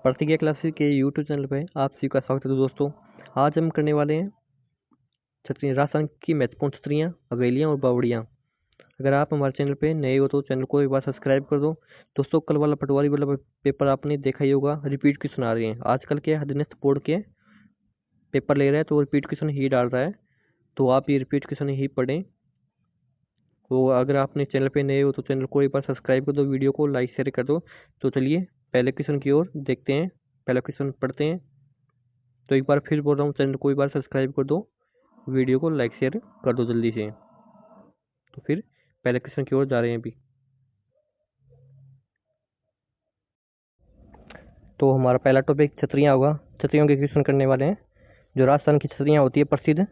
प्रतिज्ञा क्लासेस के YouTube channel पे आप सभी का स्वागत है। तो दोस्तों, आज हम करने वाले हैं छतरियाँ, राजस्थान की महत्वपूर्ण छतरियाँ, हवेलियाँ और बावड़ियाँ। अगर आप हमारे चैनल पे नए हो तो चैनल को एक बार सब्सक्राइब कर दो। दोस्तों, कल वाला पटवारी वाला पेपर आपने देखा ही होगा, रिपीट क्वेश्चन आ रहे हैं। आजकल के अधीनस्थ बोर्ड के पेपर ले रहे हैं तो रिपीट क्वेश्चन ही डाल रहा है, तो आप ये रिपीट क्वेश्चन ही पढ़ें। तो अगर आपने चैनल पे नए हो तो चैनल को एक बार सब्सक्राइब कर दो, वीडियो को लाइक शेयर कर दो। तो चलिए पहले क्वेश्चन की ओर देखते हैं, पहला क्वेश्चन पढ़ते हैं। तो एक बार फिर बोल रहा हूँ, चैनल को एक बार सब्सक्राइब कर दो, वीडियो को लाइक शेयर कर दो जल्दी से। तो फिर पहले क्वेश्चन की ओर जा रहे हैं अभी। तो हमारा पहला टॉपिक छतरियाँ होगा। छतरियों के क्वेश्चन करने वाले हैं। जो राजस्थान की छतरियाँ होती है प्रसिद्ध,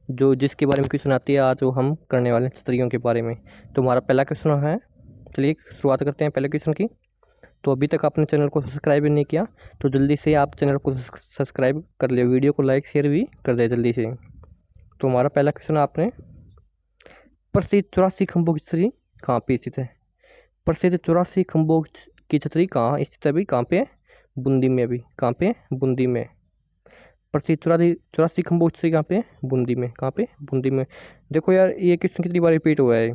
जो जिसके बारे में क्वेश्चन आती है, आज वो हम करने वाले हैं छतरियों के बारे में। तो हमारा पहला क्वेश्चन है, चलिए शुरुआत करते हैं पहले क्वेश्चन की। तो अभी तक आपने चैनल को सब्सक्राइब नहीं किया तो जल्दी से आप चैनल को सब्सक्राइब कर ले, वीडियो को लाइक शेयर भी कर दे जल्दी से। तो हमारा पहला क्वेश्चन आपने, प्रसिद्ध 84 खंभों की छतरी कहाँ पे स्थित है? प्रसिद्ध 84 खंभों की छतरी कहाँ स्थित है अभी? कहाँ पे है? बूंदी में। अभी कहाँ पे है? बूंदी में। प्रसिद्ध 84 खंभों की छतरी कहाँ पे है? बूंदी में। कहाँ पे? बूंदी में। देखो यार, ये क्वेश्चन कितनी बार रिपीट हुआ है,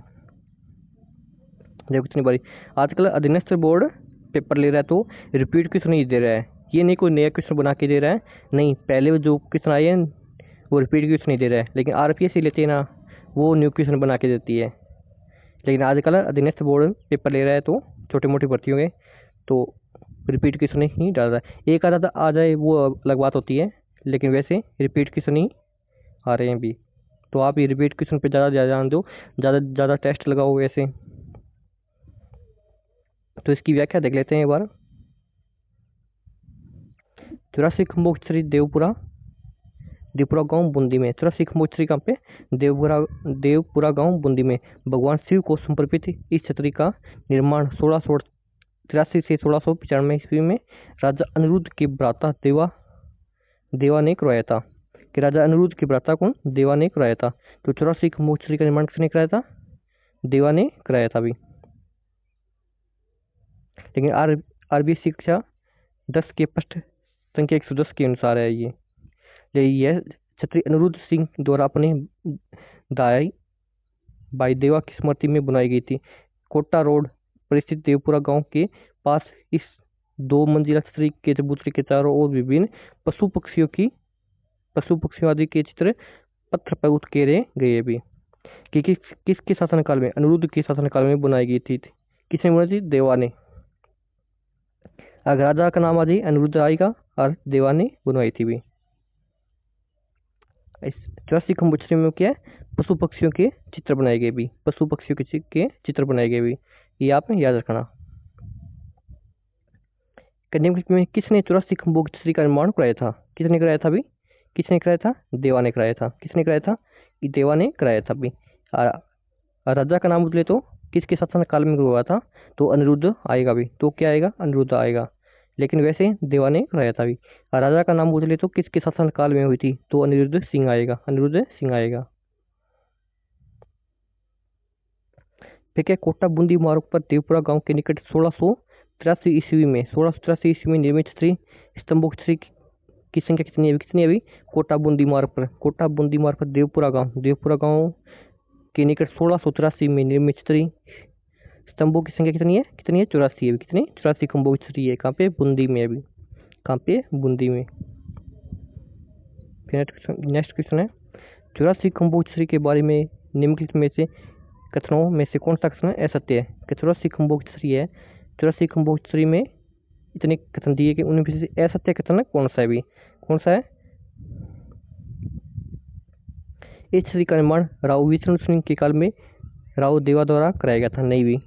देखो कितनी बारी। आजकल अधीनस्थ बोर्ड पेपर ले रहा है तो रिपीट क्वेश्चन नहीं दे रहा है। ये नहीं कोई नया क्वेश्चन बना के दे रहा है, नहीं, पहले जो क्वेश्चन आए हैं वो रिपीट क्वेश्चन नहीं दे रहा है। लेकिन आरपीएससी लेती है ना, वो न्यू क्वेश्चन बना के देती है। लेकिन आजकल अधीनस्थ बोर्ड पेपर ले रहा है तो छोटी मोटी भर्ती होंगे तो रिपीट क्वेश्चन ही डाल रहा है। एक आधा आ जाए वो अलग बात होती है, लेकिन वैसे रिपीट क्वेश्चन ही आ रहे हैं अभी। तो आप ये रिपीट क्वेश्चन पे ज़्यादा ध्यान दो, ज़्यादा टेस्ट लगाओ वैसे। तो इसकी व्याख्या देख लेते हैं एक बार। 84 खंभों की छतरी देवपुरा गांव बूंदी में। 84 खंभों की छतरी कहाँ पे? देवपुरा गांव बूंदी में। भगवान शिव को समर्पित इस छतरी का निर्माण 1683 से 1695 ईस्वी में राजा अनिरुद्ध के भ्राता देवा ने करवाया था। कि राजा अनिरुद्ध के भ्राता कौन? देवा ने कराया था। तो 84 खंभों की छतरी का निर्माण किसने कराया था? देवा ने कराया था अभी। लेकिन आरबी शिक्षा 10 के पृष्ठ संख्या 110 के अनुसार है ये। यह छतरी अनिरुद्ध सिंह द्वारा अपने दाई भाई देवा की स्मृति में बनाई गई थी। कोटा रोड पर स्थित देवपुरा गांव के पास इस 2 मंजिला छतरी के चबूतरे के चारों ओर विभिन्न पशु पक्षियों आदि के चित्र पत्थर पर उकेरे गए भी। कि किसके शासनकाल में? अनिरुद्ध के शासनकाल में बनाई गई थी। किसने बनाई थी? देवा ने। अगर राजा का नाम आ जाए अनिरुद्ध आएगा और देवा ने बनवाई थी भी। इस 84 खंभों की छतरी में क्या है? पशु पक्षियों के चित्र बनाए गए भी। पशु पक्षियों के चित्र बनाए गए भी, ये आपने याद रखना। कन्याकुमारी में किसने 84 खंभों की छतरी का निर्माण कराया था? किसने कराया था भी? किसने कराया था? देवा ने कराया था। किसने कराया था? देवा ने कराया था भी। राजा का नाम ले तो किसके शासन काल में हुआ था? तो अनिरुद्ध आएगा भी। तो क्या आएगा? अनिरुद्ध आएगा। लेकिन वैसे देवा ने कराया था भी। राजा का नाम पूछ ले तो किसके शासन काल में हुई थी? तो अनिरुद्ध सिंह आएगा। अनिरुद्ध सिंह आएगा। फिर क्या, कोटा बूंदी मार्ग पर देवपुरा गांव के निकट 1683 ईस्वी में निर्मित छतरी स्तंभों की छतरी की संख्या कितनी है? कितनी है अभी? कोटा बूंदी मार्ग पर देवपुरा गांव के निकट 1683 में निर्मित छतरी स्तंभों की संख्या कितनी है? 84 है। कितनी? 84 खंभों की छतरी है। कहाँ पे? बूंदी में अभी। कहाँ पे? बूंदी में। फिर नेक्स्ट क्वेश्चन है, 84 खंभों की छतरी के बारे में निम्नलिखित में से कथनों में से कौन सा कथन असत्य है? 84 खंभों की छतरी है, 84 खंभों की छतरी में इतने कथन दिए कि उनमें से असत्य कथन कौन सा है भी? कौन सा है? इस छतरी का निर्माण राव विष्णु सिंह के काल में राव देवा द्वारा कराया गया था। नहीं भी,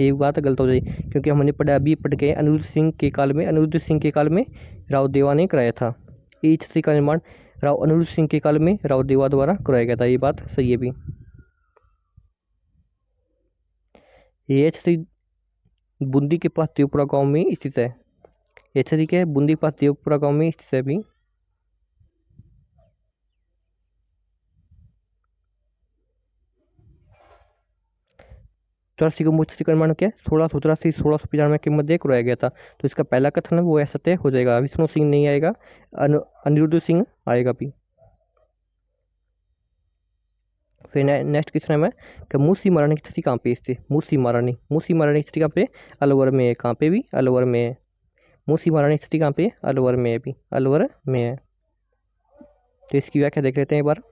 एक बात गलत हो जाए, क्योंकि हमने पढ़ के अनिरुद्ध सिंह के काल में राव देवा ने कराया था। इस छतरी का निर्माण राव अनिरुद्ध सिंह के काल में राव देवा द्वारा कराया गया था। ये बात सही है भी। ये छतरी बूंदी के पास देवपुरा गांव में स्थित है। ये छतरी के बूंदी के पास देवपुरा गांव में स्थित है भी। चौरासी खंभों की छतरी का निर्माण क्या है 1683 1695 के मध्य करवाया गया था। तो इसका पहला कथन है वो असत्य हो जाएगा, विष्णु सिंह नहीं आएगा, अनिरुद्ध सिंह आएगा भी। फिर नेक्स्ट क्वेश्चन है कि मूसी महारानी की छतरी कहाँ पे थी। मूसी महारानी की छतरी कहाँ पे, अलवर में है। कहाँ पे भी, अलवर में है। मूसी महारानी की छतरी कहाँ पे, अलवर में है भी, अलवर में है। तो इसकी व्याख्या देख लेते हैं एक बार।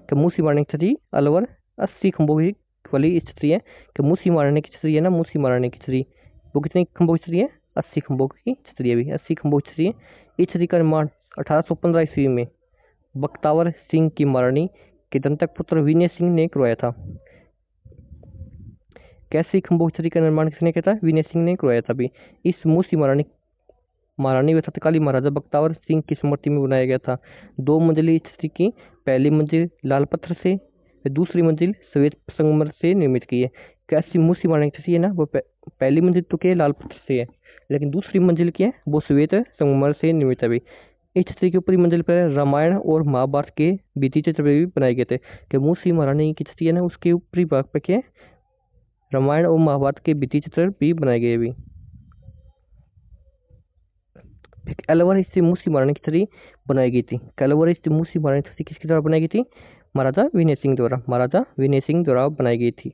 कि मूसी महारानी की छतरी अलवर 80 खंभों की वाली छतरी है। कि मूसी महारानी की छतरी है ना, मूसी महारानी की छतरी वो कितनी खंभों की छतरी है, 80 खंभों की छतरी है भी, 80 खंभों की छतरी है। इस छतरी का निर्माण 1815 ईस्वी में बख्तावर सिंह की महारानी के दंतक पुत्र विनय सिंह ने करवाया था। कैसी खंभों की छतरी का निर्माण किसने किया था, विनय सिंह ने करवाया था भी। इस मूसी महारानी व तत्कालीन महाराजा बख्तावर सिंह की स्मृति में बनाया गया था। 2 मंजिली छतरी की पहली मंजिल लाल पत्थर से, दूसरी मंजिल श्वेत संगमर से निर्मित की है। कैसी मूसी महारानी की छतरी है ना, वो पहली मंजिल तो क्या लाल पत्थर से है, लेकिन दूसरी मंजिल की है वो श्वेत संगमर से निर्मित है भी। इस छतरी के ऊपरी मंजिल पर रामायण और महाभारत के भित्ति चित्र भी बनाए गए थे। कि मूसी महारानी की छतरी है ना, उसके ऊपरी भाग पे क्या रामायण और महाभारत के भित्ति चित्र भी बनाए गए भी। अलवर स्थित मूसी महारानी की छतरी बनाई गई थी। अलवर स्थित मूसी महारानी की छतरी किसके द्वारा बनाई गई थी, महाराजा विनय सिंह द्वारा, महाराजा विनय सिंह द्वारा बनाई गई थी।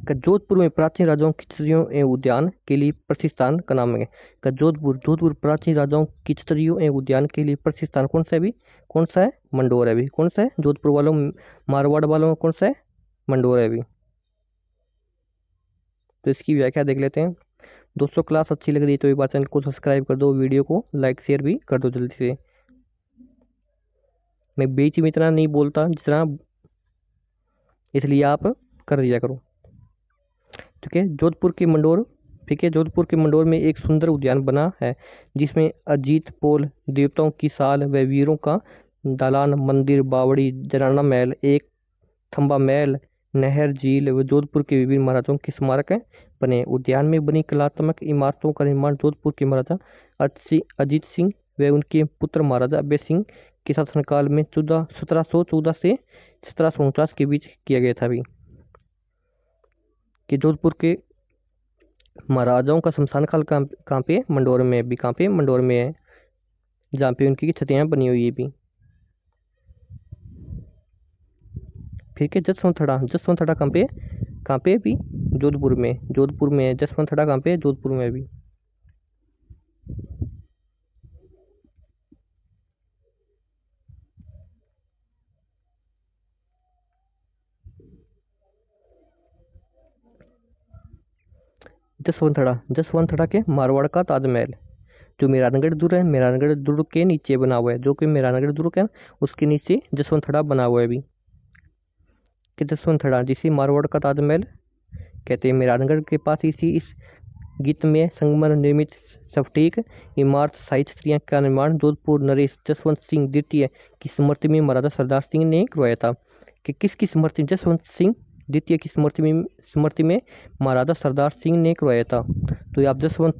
जोधपुर में प्राचीन राजाओं की छतरियों एवं उद्यान के लिए प्रसिद्ध स्थान का नाम है। जोधपुर प्राचीन राजाओं की छतरियों एवं उद्यान के लिए प्रसिद्ध स्थान कौन सा है भी, कौन सा है, मंडोर है भी। कौन सा है, जोधपुर वालों मारवाड़ वालों में कौन सा है, मंडोर है भी। तो इसकी व्याख्या देख लेते हैं। दोस्तों क्लास अच्छी लग रही है तो एक बार चैनल को सब्सक्राइब कर दो, वीडियो को लाइक शेयर भी कर दो जल्दी से। मैं बीच में इतना नहीं बोलता जितना, इसलिए आप कर दिया करो। ठीक है, जोधपुर के मंडोर, ठीक है, जोधपुर के मंडोर में एक सुंदर उद्यान बना है जिसमें अजीत पोल, देवताओं की साल व वीरों का दालान, मंदिर, बावड़ी, जनाना महल, एक थंबा महल, नहर, झील व जोधपुर के विभिन्न महाराजाओं के स्मारक बने। उद्यान में बनी कलात्मक इमारतों का निर्माण जोधपुर के महाराजा अजीत सिंह व उनके पुत्र महाराजा अभय सिंह के शासनकाल में 1714 से 1749 के बीच किया गया था भी। कि जोधपुर के महाराजाओं का शमशान काल कहाँ पे, मंडोर में भी। कहाँ पे, मंडोर में है, जहाँ पे उनकी छतियाँ बनी हुई है भी। ठीक है, जसवंतथड़ा कहाँ पे भी, जोधपुर में है। जसवंतथड़ा कहाँ पे, जोधपुर में भी। जसवंतथड़ा के मारवाड़ का ताजमहल जो मेहरानगढ़ दुर्ग है, मेहरानगढ़ दुर्ग के नीचे बना हुआ है, जो कि मेहरानगढ़ दुर्ग है उसके नीचे जसवंतथड़ा बना हुआ है भी। कि जसवंतथड़ा जिसे मारवाड़ का ताजमहल कहते हैं, मेहरानगढ़ के पास इसी इस गीत में संगमर निर्मित सटीक इमारत शाही छतरियां का निर्माण जोधपुर नरेश जसवंत सिंह द्वितीय की स्मृति में महाराजा सरदार सिंह ने करवाया था। कि किसकी स्मृति, जसवंत सिंह द्वितीय की स्मृति में महाराजा सरदार सिंह ने करवाया था। तो आप जसवंत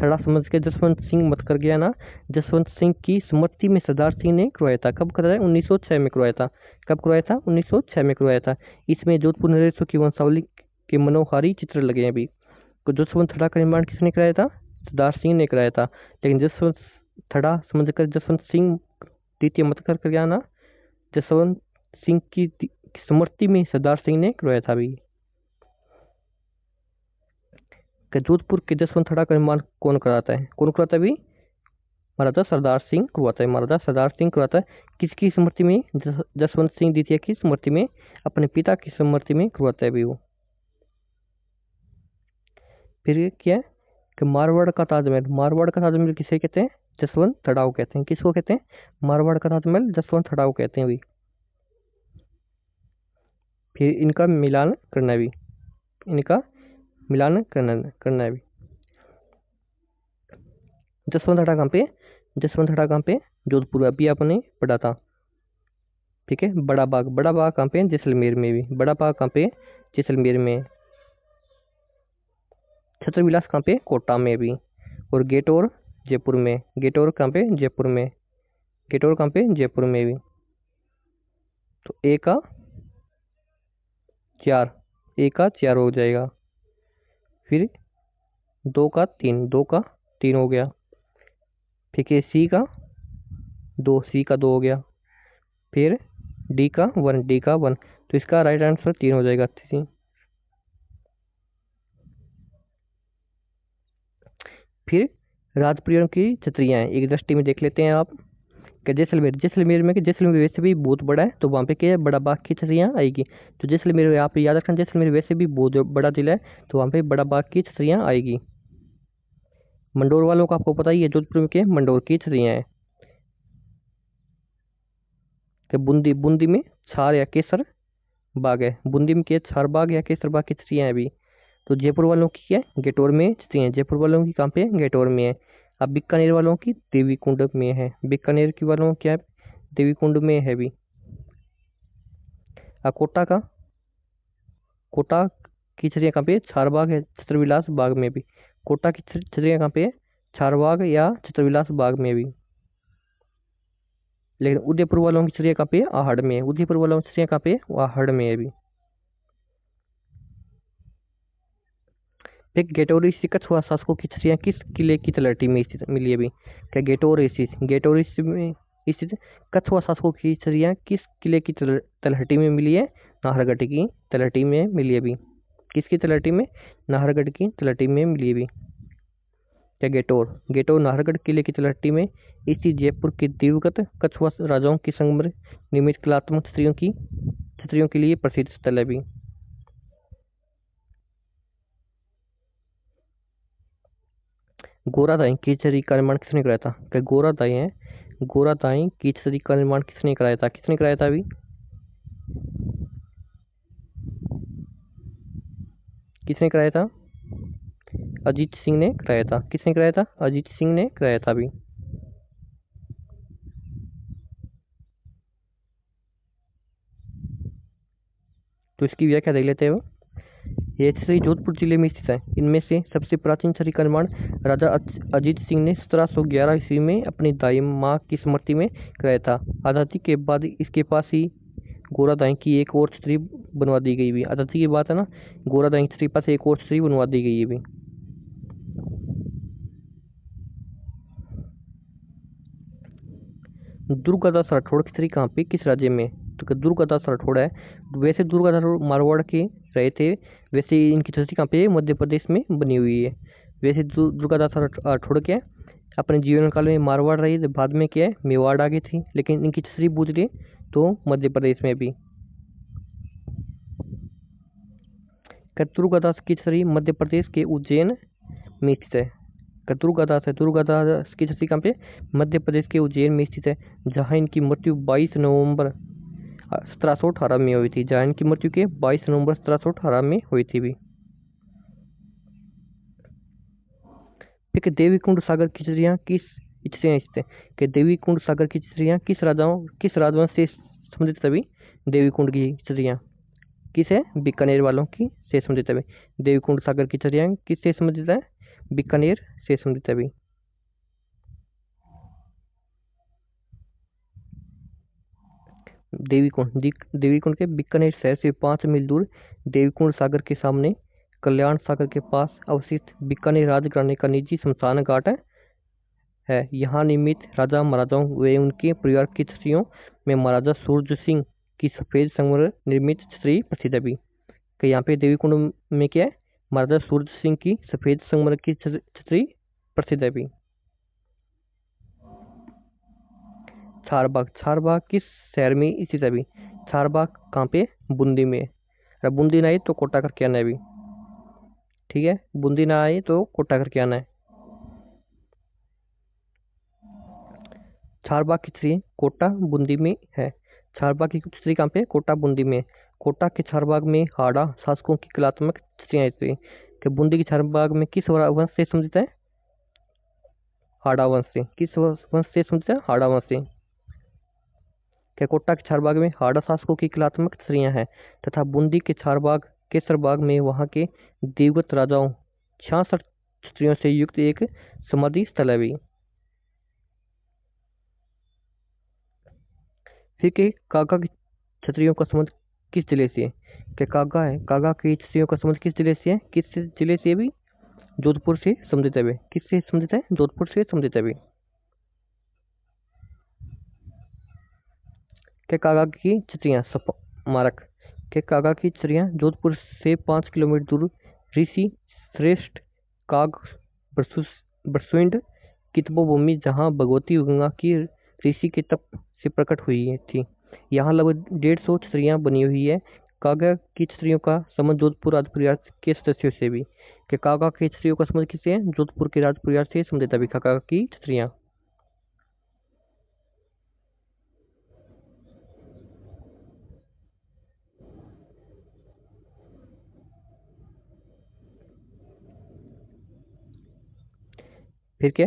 थड़ा समझ के जसवंत सिंह मत कर गया ना, जसवंत सिंह की स्मृति में सरदार सिंह ने करवाया था। कब करवाया, 1906 में करवाया था। कब करवाया था, 1906 में करवाया था। इसमें जोधपुर नरेशों की वंशावली के मनोहारी चित्र लगे हैं अभी। तो जसवंत थड़ा का निर्माण किसने कराया था, सरदार सिंह ने कराया था। लेकिन जसवंत थड़ा समझकर जसवंत सिंह द्वितीय मत कर गया ना, जसवंत सिंह की स्मृति में सरदार सिंह ने करवाया था अभी। जोधपुर के जसवंत थड़ा का निर्माण कौन कराता है, कौन कराता है अभी, महाराजा सरदार सिंह करवाता है, महाराजा सरदार सिंह करवाता है। किसकी स्मृति में, जसवंत सिंह द्वितीय की स्मृति में, अपने पिता की स्मृति में करवाता है अभी वो। फिर क्या है कि मारवाड़ का ताजमहल किसे कहते हैं, जसवंत थड़ा को कहते हैं। किसको कहते हैं, मारवाड़ का ताजमहल जसवंत थड़ा को कहते हैं अभी। फिर इनका मिलान करना भी, इनका मिलान करना है भी। जसवंत थड़ा कहाँ पे, जोधपुर, अभी आपने पढ़ा था। ठीक है, बड़ा बाग कहाँ पे, जैसलमेर में भी। बड़ा बाग कहाँ पे, जैसलमेर में। छत्रविलास कहाँ पे, कोटा में भी। और गेट और जयपुर में। गेटोर कहाँ पे? जयपुर में। गेटोर कहाँ पे? जयपुर में भी। तो ए का 4, ए का 4 हो जाएगा। फिर 2 का 3, 2 का 3 हो गया। फिर सी का 2, सी का 2 हो गया। फिर डी का 1, डी का 1। तो इसका राइट आंसर 3 हो जाएगा। फिर राजप्रियों की छतरियाँ हैं, एक दृष्टि में देख लेते हैं आप। कि जैसलमेर, जैसलमेर में, कि जैसलमेर वैसे भी बहुत बड़ा है, तो वहाँ पे क्या है, बड़ा बाग की छतरियाँ आएगी। तो जैसलमेर आप याद रखना, जैसलमेर वैसे भी बहुत बड़ा जिला है, तो वहाँ पे बड़ा बाग की छतरियाँ आएगी। मंडोर वालों को आपको पता ही है, जोधपुर में क्या है, मंडोर की छतरियाँ हैं। कि बूंदी, बूंदी में छार या केसर बाग है। बूंदी में क्या है, छार बाग या केसर बाग की छतरियाँ हैं अभी। तो जयपुर वालों की क्या है, गेटोर में छतरियाँ हैं। जयपुर वालों की कहाँ पे है, गेटोर में है। अब बीकानेर वालों की देवी कुंड में है। बीकानेर की वालों क्या है, देवी कुंड में है भी। अब कोटा का, कोटा की छतरियाँ कहाँ पे है, छारबाग है, छत्रविलास बाग में भी। कोटा की छतरियाँ कहाँ पे है, छारबाग या छत्रविलास बाग में भी। लेकिन उदयपुर वालों की छतरियाँ कहाँ पे है, आहड़ में है। उदयपुर वालों की छतरियाँ कहाँ पे है, आहड़ में है भी। फिर गेटोरी से कछुआ शासकों की छतरियाँ किस किले की तलहटी में स्थित मिली अभी? क्या गेटोर स्थित, गेटोर में स्थित कछुआ शासकों की छतरियाँ किस किले की तलहटी में मिली है? नाहरगढ़ की तलहटी में मिली अभी। किसकी तलहटी में? नाहरगढ़ की तलहटी में मिली अभी। क्या गेटोर, गेटोर नाहरगढ़ किले की तलहटी में इसी जयपुर के दिवंगत कछुआ राजाओं की संगमर निर्मित कलात्मक छतरियों के लिए प्रसिद्ध स्थल है भी। गोरादाई की छतरी का निर्माण किसने कराया था? क्या गोरादाई है, गोरादाई की छतरी का निर्माण किसने कराया था? किसने कराया था अभी? किसने कराया था? अजीत सिंह ने कराया था। किसने कराया था? अजीत सिंह ने कराया था अभी। तो इसकी व्याख्या देख लेते हैं। ये छतरी जोधपुर जिले में स्थित है। इनमें से सबसे प्राचीन छतरी का निर्माण राजा अजीत सिंह ने 1711 ईस्वी में अपनी दाई माँ की स्मृति में कराया था। आज़ादी के बाद इसके पास ही गोरादाई की एक और छतरी बनवा दी गई भी। आज़ादी की बात है ना, गोरादाई की छतरी पास एक और छतरी बनवा दी गई है भी। दुर्गादास राठौड़ की छतरी कहाँ पे, किस राज्य में? तो दुर्गादास राठौड़ है, वैसे दुर्गादास मारवाड़ के रहे थे, वैसे इनकी छतरी कहाँ पे, मध्य प्रदेश में बनी हुई है। वैसे दुर्गादास राठौड़ क्या है, अपने जीवन काल में मारवाड़ रही, बाद में क्या है, मेवाड़ आ गई थी, लेकिन इनकी छतरी बूझ रही तो मध्य प्रदेश में भी। दुर्गादास की छतरी मध्य प्रदेश के उज्जैन में स्थित है। दुर्गादास है, दुर्गादास की छतरी कहाँ पे, मध्य प्रदेश के उज्जैन में स्थित है, जहाँ इनकी मृत्यु 22 नवंबर 1718 में हुई थी। जहाँ इनकी मृत्यु के 22 नवंबर 1718 में हुई थी भी। फिर देवी कुंड सागर की छतरियाँ किस छतरियाँ स्थित है? कि देवी कुंड सागर की छतरियाँ किस राजवंश से संबंधित तभी? देवी कुंड की छतरियाँ किस है, बीकानेर वालों की से संबंधित है। देवी कुंड सागर की छतरियाँ किससे संबंधित है? बीकानेर से संबंधित है। देवीकुंड के बीकानेर शहर से 5 मील दूर देवीकुंड सागर के सामने कल्याण सागर के पास अवस्थित बीकानेर राजघराने का निजी शमशान घाट है। यहाँ नियमित राजा महाराजाओं व उनके परिवार की छतरियों में महाराजा सूरज सिंह की सफेद संगमरमर निर्मित छतरी प्रसिद्ध है भी। कि यहाँ पे देवीकुंड में क्या है, महाराजा सूरज सिंह की सफेद संगमरमर की छतरी प्रसिद्ध है भी। चारबाग, चारबाग किस शहर में स्थित है अभी? चारबाग कहाँ पे, बूंदी में। अगर बूंदी ना आए तो कोटा करके आना है अभी, ठीक है, बूंदी ना आए तो कोटा करके आना है। चारबाग की छतरी कोटा बूंदी में है। चारबाग की छतरी कहाँ पे, कोटा बूंदी में। कोटा के चारबाग में हाड़ा शासकों की कलात्मक छतरियाँ स्थित कि बूंदी के चारबाग में किस वंश से संबंधित है? हाड़ा वंश से। किस वंश से संबंधित है? हाड़ा वंश से। क्या कोटा के चारबाग में हाड़ा शासकों की कलात्मक छतरियाँ हैं, तथा बूंदी के चारबाग केसरबाग में वहाँ के दिवंगत राजाओं 66 छतरियों से युक्त एक समाधि स्थल है भी। फिर के कागा की छतरियों का संबंध किस जिले से है? क्या कागा है, कागा की छतरियों का संबंध किस जिले से है? किस जिले से भी? जोधपुर से संबंधित है वे। किससे संबंधित है? जोधपुर से संबंधित है वे। क्या कागा की छतरियां स्मारक? क्या कागा की छतरियां जोधपुर से 5 किलोमीटर दूर ऋषि श्रेष्ठ काग बरसुंड की तपोभूमि जहाँ भगवती गंगा की ऋषि के तप से प्रकट हुई थी, यहाँ लगभग 150 छतरियां बनी हुई है। कागा की छतरियों का संबंध जोधपुर राजपरिवार के सदस्यों से भी। कि कागा की छतरियों का संबंध किससे है? जोधपुर के राजपरिवार से संबंधित है कागा की छतरियां। फिर क्या?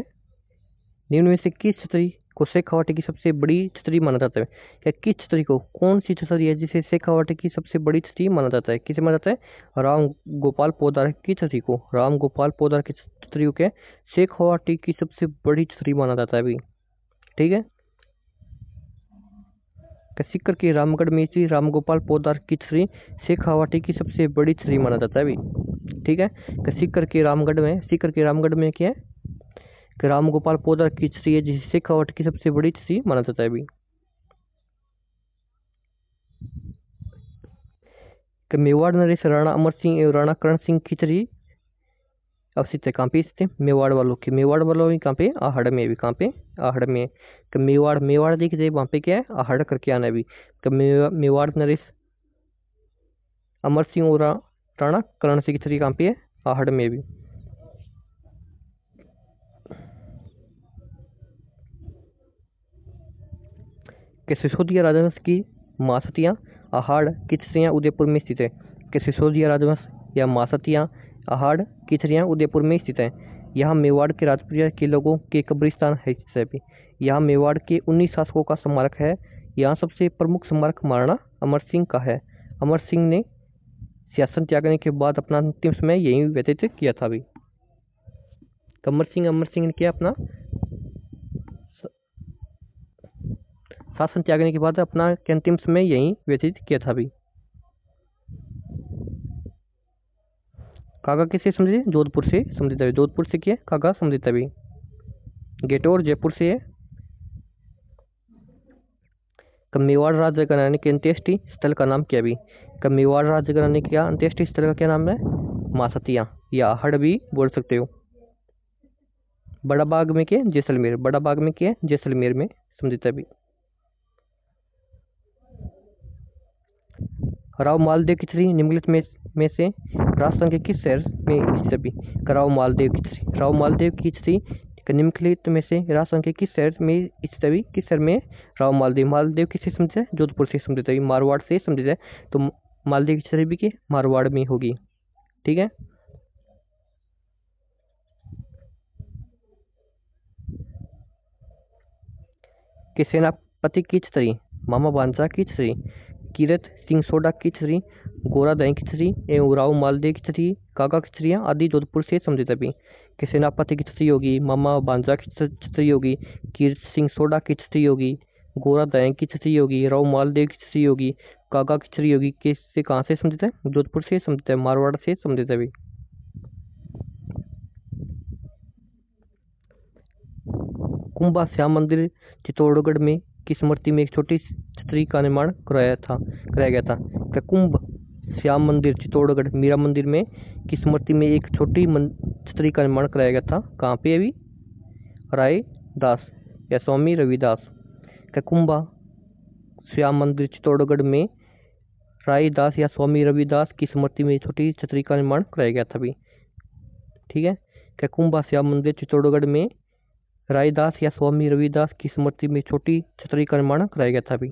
निम्न में से किस छतरी को शेखावाटी की सबसे बड़ी छतरी माना जाता है? क्या किस छतरी को, कौन सी छतरी है जिसे शेखावाटी की सबसे बड़ी छतरी माना जाता है? किसे माना जाता है? राम गोपाल पोदार की छतरी को, राम गोपाल पोदार की छतरी को शेखावाटी की सबसे बड़ी छतरी माना जाता है अभी। ठीक है। सीकर के रामगढ़ में श्री राम गोपाल पोदार की छतरी शेखावाटी की सबसे बड़ी छतरी माना जाता है अभी। ठीक है। सीकर के रामगढ़ में क्या है? कि राम गोपाल पोदार की छतरी है जिसे शेखावाटी की सबसे बड़ी छतरी माना जाता है अभी। कि मेवाड़ नरेश राणा अमर सिंह एवं राणा करण सिंह की छतरी अवस्थित है कहाँ पे? स्थित मेवाड़ वालों की, मेवाड़ वालों की कहाँ पे? आहड़ में भी। कहाँ पे? आहड़ में। कि मेवाड़, मेवाड़ दिख जाए वहाँ पे क्या है? आहड़ करके आना भी। कि मेवाड़ नरेश अमर सिंह और राणा करण सिंह की छतरी कहाँ पे है? आहड़ में भी। कि सिसोदिया राजवंश की मासतियाँ आहड़ की छतरियाँ उदयपुर में स्थित है। कि सिसोदिया राजवंश या मासतियाँ आहड़ की छतरियाँ उदयपुर में स्थित है। यहाँ मेवाड़ के राजपरिवार के लोगों के कब्रिस्तान है भी। यहाँ मेवाड़ के 19 शासकों का स्मारक है। यहाँ सबसे प्रमुख स्मारक महाराणा अमर सिंह का है। अमर सिंह ने सियासत त्यागने के बाद अपना अंतिम समय यहीं व्यतीत किया था अभी। अमर सिंह ने किया अपना शासन त्यागने के बाद अपना अंतिम समय यहीं व्यतीत किया था अभी। कागा किससे संबंधित? जोधपुर से संबंधित है। जोधपुर से किया कागा संबंधित अभी। गेटोर जयपुर से है। मेवाड़ राज्य घराने के अंत्येष्टि स्थल का नाम क्या भी? मेवाड़ राज्य घराने का अंत्येष्टि स्थल का क्या नाम है? मासतियाँ या आहड़ भी बोल सकते हो। बड़ा बाग में क्या? जैसलमेर। बड़ा बाग में क्या? जैसलमेर में संबंधित अभी। राव मालदेव की छतरी निम्नलिखित में से राजस्थान के किस शहर में स्थित अभी? राव मालदेव की छतरी, राव मालदेव की छतरी निम्नलिखित में से राजस्थान के किस शहर में स्थित अभी? किस शहर में? राव मालदेव। मालदेव किससे संबंधित है? जोधपुर से संबंधित है, मारवाड़ से संबंधित है। तो मालदेव की छतरी भी के मारवाड़ में होगी। ठीक है। कि सेनापति की छतरी मामा बांचा की छतरी, कीरत सिंह सोडा की छतरी, गोरा दही की छतरी एवं राव मालदेव की छतरी, काका की छतरियाँ आदि जोधपुर से संबंधित अभी। कि सेनापति की छतरी होगी, मामा बांजा की छतरी होगी, कीरत सिंह सोडा की छतरी होगी, गोरा दही की छतरी होगी, राव मालदेव की छतरी होगी, काका की छतरी होगी। किससे कहाँ से संबंधित है? जोधपुर से संबंधित है, मारवाड़ से संबंधित है अभी। कुंभा श्याम मंदिर चित्तौड़गढ़ में की स्मृति में एक छोटी छतरी का निर्माण कराया गया था। क्या कुंभ श्याम मंदिर चित्तौड़गढ़ मीरा मंदिर में की स्मृति में एक छोटी छतरी का निर्माण कराया गया था? कहाँ पे अभी? राय दास या स्वामी रविदास। क्या कुंभा श्याम मंदिर चित्तौड़गढ़ में रायदास या स्वामी रविदास की स्मृति में छोटी छतरी का निर्माण कराया गया था अभी। ठीक है। क्या कुंभा श्याम मंदिर चित्तौड़गढ़ में रायदास या स्वामी रविदास की स्मृति में छोटी छतरी का निर्माण कराया गया था अभी।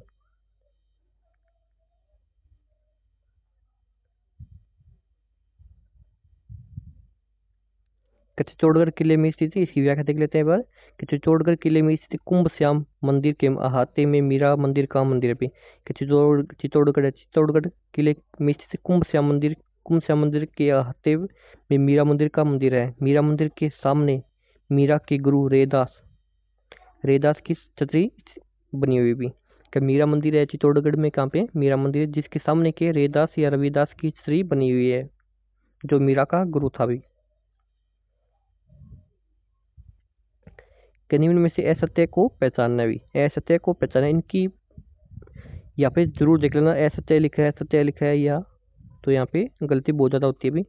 चित्तौड़गढ़ किले में स्थित, इसकी व्याख्या देख लेते हैं एक बार। कि चित्तौड़गढ़ किले में स्थित कुंभ श्याम मंदिर के अहाते में मीरा मंदिर का मंदिर है। कि चित्तौड़गढ़ किले में स्थित कुंभ श्याम मंदिर के अहाते में मीरा मंदिर का मंदिर है। मीरा मंदिर के सामने मीरा के गुरु रेदास की छतरी बनी हुई भी। क्या मीरा मंदिर है चित्तौड़गढ़ में, कहाँ पे मीरा मंदिर है, जिसके सामने के रैदास या रविदास की छतरी बनी हुई है, जो मीरा का गुरु था भी। कि निम्न में से असत्य को पहचानना भी, असत्य को पहचानना, इनकी यहाँ पे जरूर देख लेना असत्य लिखा है सत्य लिखा है या, तो यहाँ पे गलती बहुत ज्यादा होती है भी।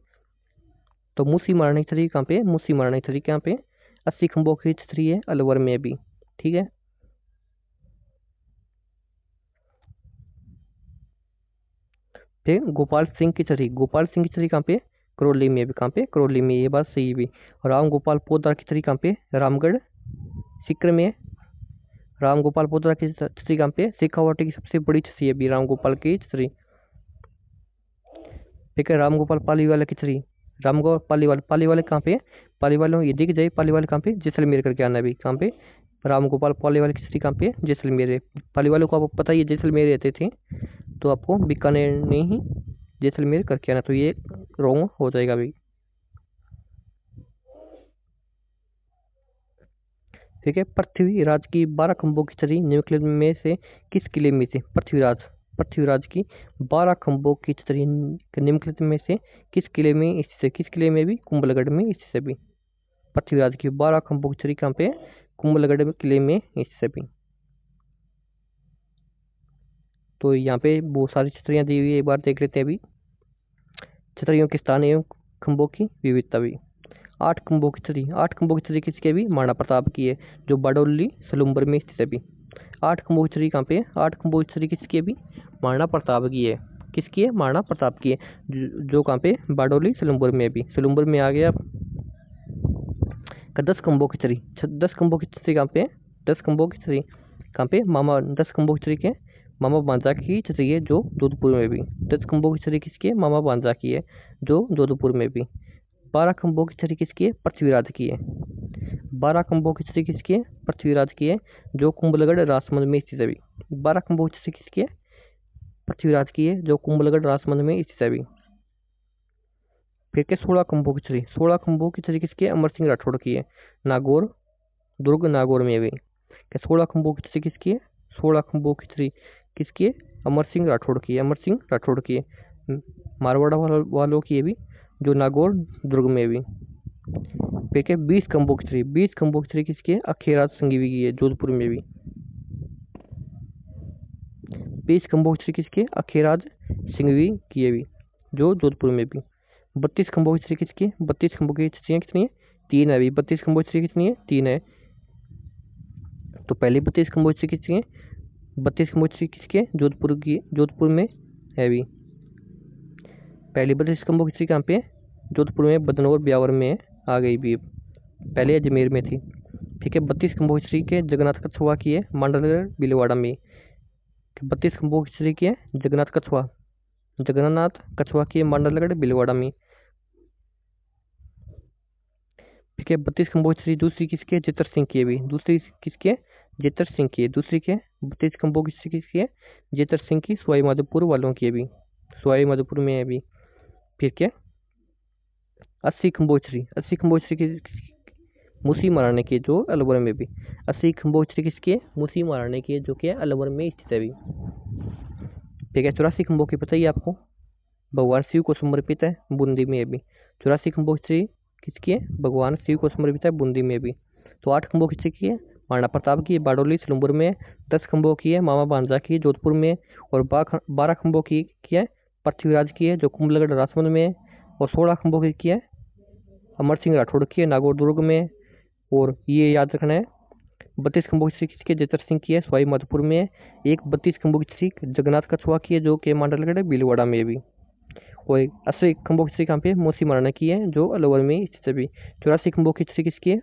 तो मूसी मारने की छतरी कहाँ पे, मूसी मारने की छतरी कहाँ पे, 80 खंभों की छतरी है अलवर में भी, ठीक है। फिर गोपाल सिंह की छतरी, गोपाल सिंह की छतरी कहाँ पे, करौली में भी, कहाँ पे करौली में, ये बात सही भी। राम गोपाल पोदार की छतरी कहाँ पे, रामगढ़ सिक्र में है। राम गोपाल पोदार की छतरी कहाँ पे, शेखावाटी की सबसे बड़ी छतरी है भी राम गोपाल की छतरी। ठीक है, राम गोपाल पालीवाला की छतरी, राम गोपाल पालीवाल, पालीवाल कहाँ पे, पालीवाल ये दिख जाए, पालीवाल कहाँ पे, जैसलमेर करके आना भी, कहाँ पे राम गोपाल पालीवाल की छतरी कहाँ पे, जैसलमेर है। पालीवालों को आपको पता ही है जैसलमेर रहते थे, तो आपको बीकानेर नहीं जैसलमेर करके आना, तो ये रॉन्ग हो जाएगा भाई। ठीक है, पृथ्वीराज की 12 खंभों की छतरी निम्नलिखित में से किस किले में से, पृथ्वीराज, पृथ्वीराज की 12 खंभों की छतरी निम्नलिखित में से किस किले में स्थित है, किस किले में भी, कुंभलगढ़ में स्थित है भी। पृथ्वीराज की 12 खंभों की छतरी कहाँ पे, कुंभलगढ़ किले में स्थित है भी। तो यहाँ पे बहुत सारी छतरियां दी हुई है, एक बार देख लेते हैं अभी। छतरियों के स्थान एवं खंभों की विविधता भी। 8 खंभों की छतरी, 8 खंभों की छतरी किसकी है भी, महाराणा प्रताप की है, जो बारडोली सलूम्बर में स्थित है भी। 8 खंभों की छतरी कहाँ पे, 8 खंभों की छतरी किसकी है भी, महाराणा प्रताप की है, किसकी है, महाराणा प्रताप की है, जो कहाँ पे, बारडोली सलूम्बर में भी, सलूम्बर में आ गया। 10 खंभों की छतरी, 10 खंभों की छतरी कहाँ पे, 10 खंभों की छतरी कहाँ पे, मामा 10 खंभों की छतरी के मामा बांजा की छतरी है, जो जोधपुर में भी। 10 खंभों की छतरी किसकी है, मामा बांजा की है, जो जोधपुर में भी। 12 खंभों की छतरी किसकी है, पृथ्वीराज की है। 12 खंभों की छतरी किसकी है, पृथ्वीराज की है, जो कुंभलगढ़ राजमंद में स्थित है भी। 12 खंभों की छतरी किसकी है, पृथ्वीराज की है, जो कुंभलगढ़ राजमंद में स्थित है भी। फिर के 16 खंभों की छतरी, 16 खंभों की छतरी किसकी है, अमर सिंह राठौड़ की है, नागौर, दुर्ग नागौर में भी। क्या 16 खंभों की छतरी किसकी है, 16 खंभों की छतरी किसकी है, अमर सिंह राठौड़ की है, अमर सिंह राठौड़ की है, मारवाड़ा वालों की है भी, जो नागौर दुर्ग में भी। ठीक है, 20 खंभों की छतरी, 20 खंभों की छतरी किसकी है, अखेराज संघवी की है, जोधपुर में भी। 20 खंभों की छतरी किसकी है, अखेराज सिंघवी की है भी, जो जोधपुर में भी। 32 खंभों की छतरी किसकी है, 32 खंभों की छतरियाँ कितनी है, 3 है अभी। 32 खंभों की छतरी कितनी है, 3 है। तो पहली 32 खंभों की छतरी किसकी है, 32 खंभों की छतरी किसकी है, जोधपुर की, जोधपुर में है भी। पहली 32 खंभों की छतरी कहाँ पे है, जोधपुर में, बदनौर ब्यावर में आ गई भी, पहले अजमेर में थी। ठीक है, 32 खंभों की छतरी के जगन्नाथ कछुआ की है, मांडलगढ़ भीलवाड़ा में। 32 खंभों की छतरी की है, जगन्नाथ कछुआ, जगन्नाथ कछुआ की है, मांडलगढ़ भीलवाड़ा में। ठीक है, 32 खंभों की छतरी दूसरी किसकी है, जेतर सिंह की है भी, दूसरी किसकी है, जेतर सिंह की है, दूसरी के 32 खंभों की छतरी किसकी है, जेतर सिंह की, सवाई माधोपुर वालों की है भी, सवाई माधोपुर में है भी। फिर क्या, 80 खंभों की छतरी, 80 खंभों की छतरी मूसी महाराणा की, जो अलवर में भी। 80 खंभों की छतरी किसकी है, मूसी महाराणा की है, जो कि अलवर में स्थित है भी। ठीक है, 84 खंभों की पता ही आपको, भगवान शिव को समर्पित है, बूंदी में भी। 84 खंभों की छतरी किसकी है, भगवान शिव को समर्पित है, बूंदी में भी। तो 8 खंभों की छतरी की है, महाराणा प्रताप की, बारडोली सलूम्बर में। 10 खंभों की है, मामा बांजा की, जोधपुर में। और 12 खंभों की है, पृथ्वीराज की है, जो कुंभलगढ़ राजमंद में है। और 16 खंभों की है, अमर सिंह राठौड़ की है, नागौर दुर्ग में। और ये याद रखना है, 32 खंभों की छतरी किसकी है, जेतर सिंह की है, सवाई माधोपुर में। एक 32 खंभों की छतरी जगन्नाथ कछुआ की है, जो कि मांडलगढ़ भीलवाड़ा में भी। और 80 खंभों की छतरी कहाँ पे, मूसी महाराणा की है, जो अलवर में स्थित है भी। 84 खंभों की छतरी किसकी है,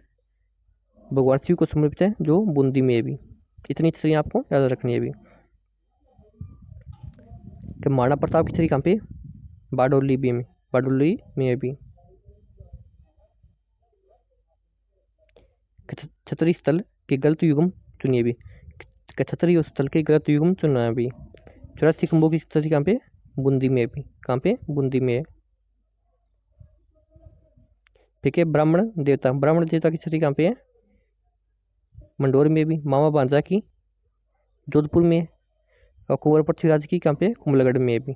भगवान शिव को समर्पित है, जो बूंदी में भी। इतनी छतरी आपको याद रखनी है भी। कि महाराणा प्रताप की छतरी कहाँ पे, बारडोली भी में, बारडोली में भी। छतरी स्थल के गलत युग्म चुनिए भी, छतरी और स्थल के गलत युग्म चुनना है भी। 84 खंभों की छतरी कहाँ पे, बूंदी में भी, कहाँ पे, बूंदी में है। ठीक है, ब्राह्मण देवता, ब्राह्मण देवता की छतरी कहाँ पे है, मंडोर में भी। मामा बांजा की, जोधपुर में। और कुंवर पृथ्वीराज की कहाँ पे, कुंभलगढ़ में है भी।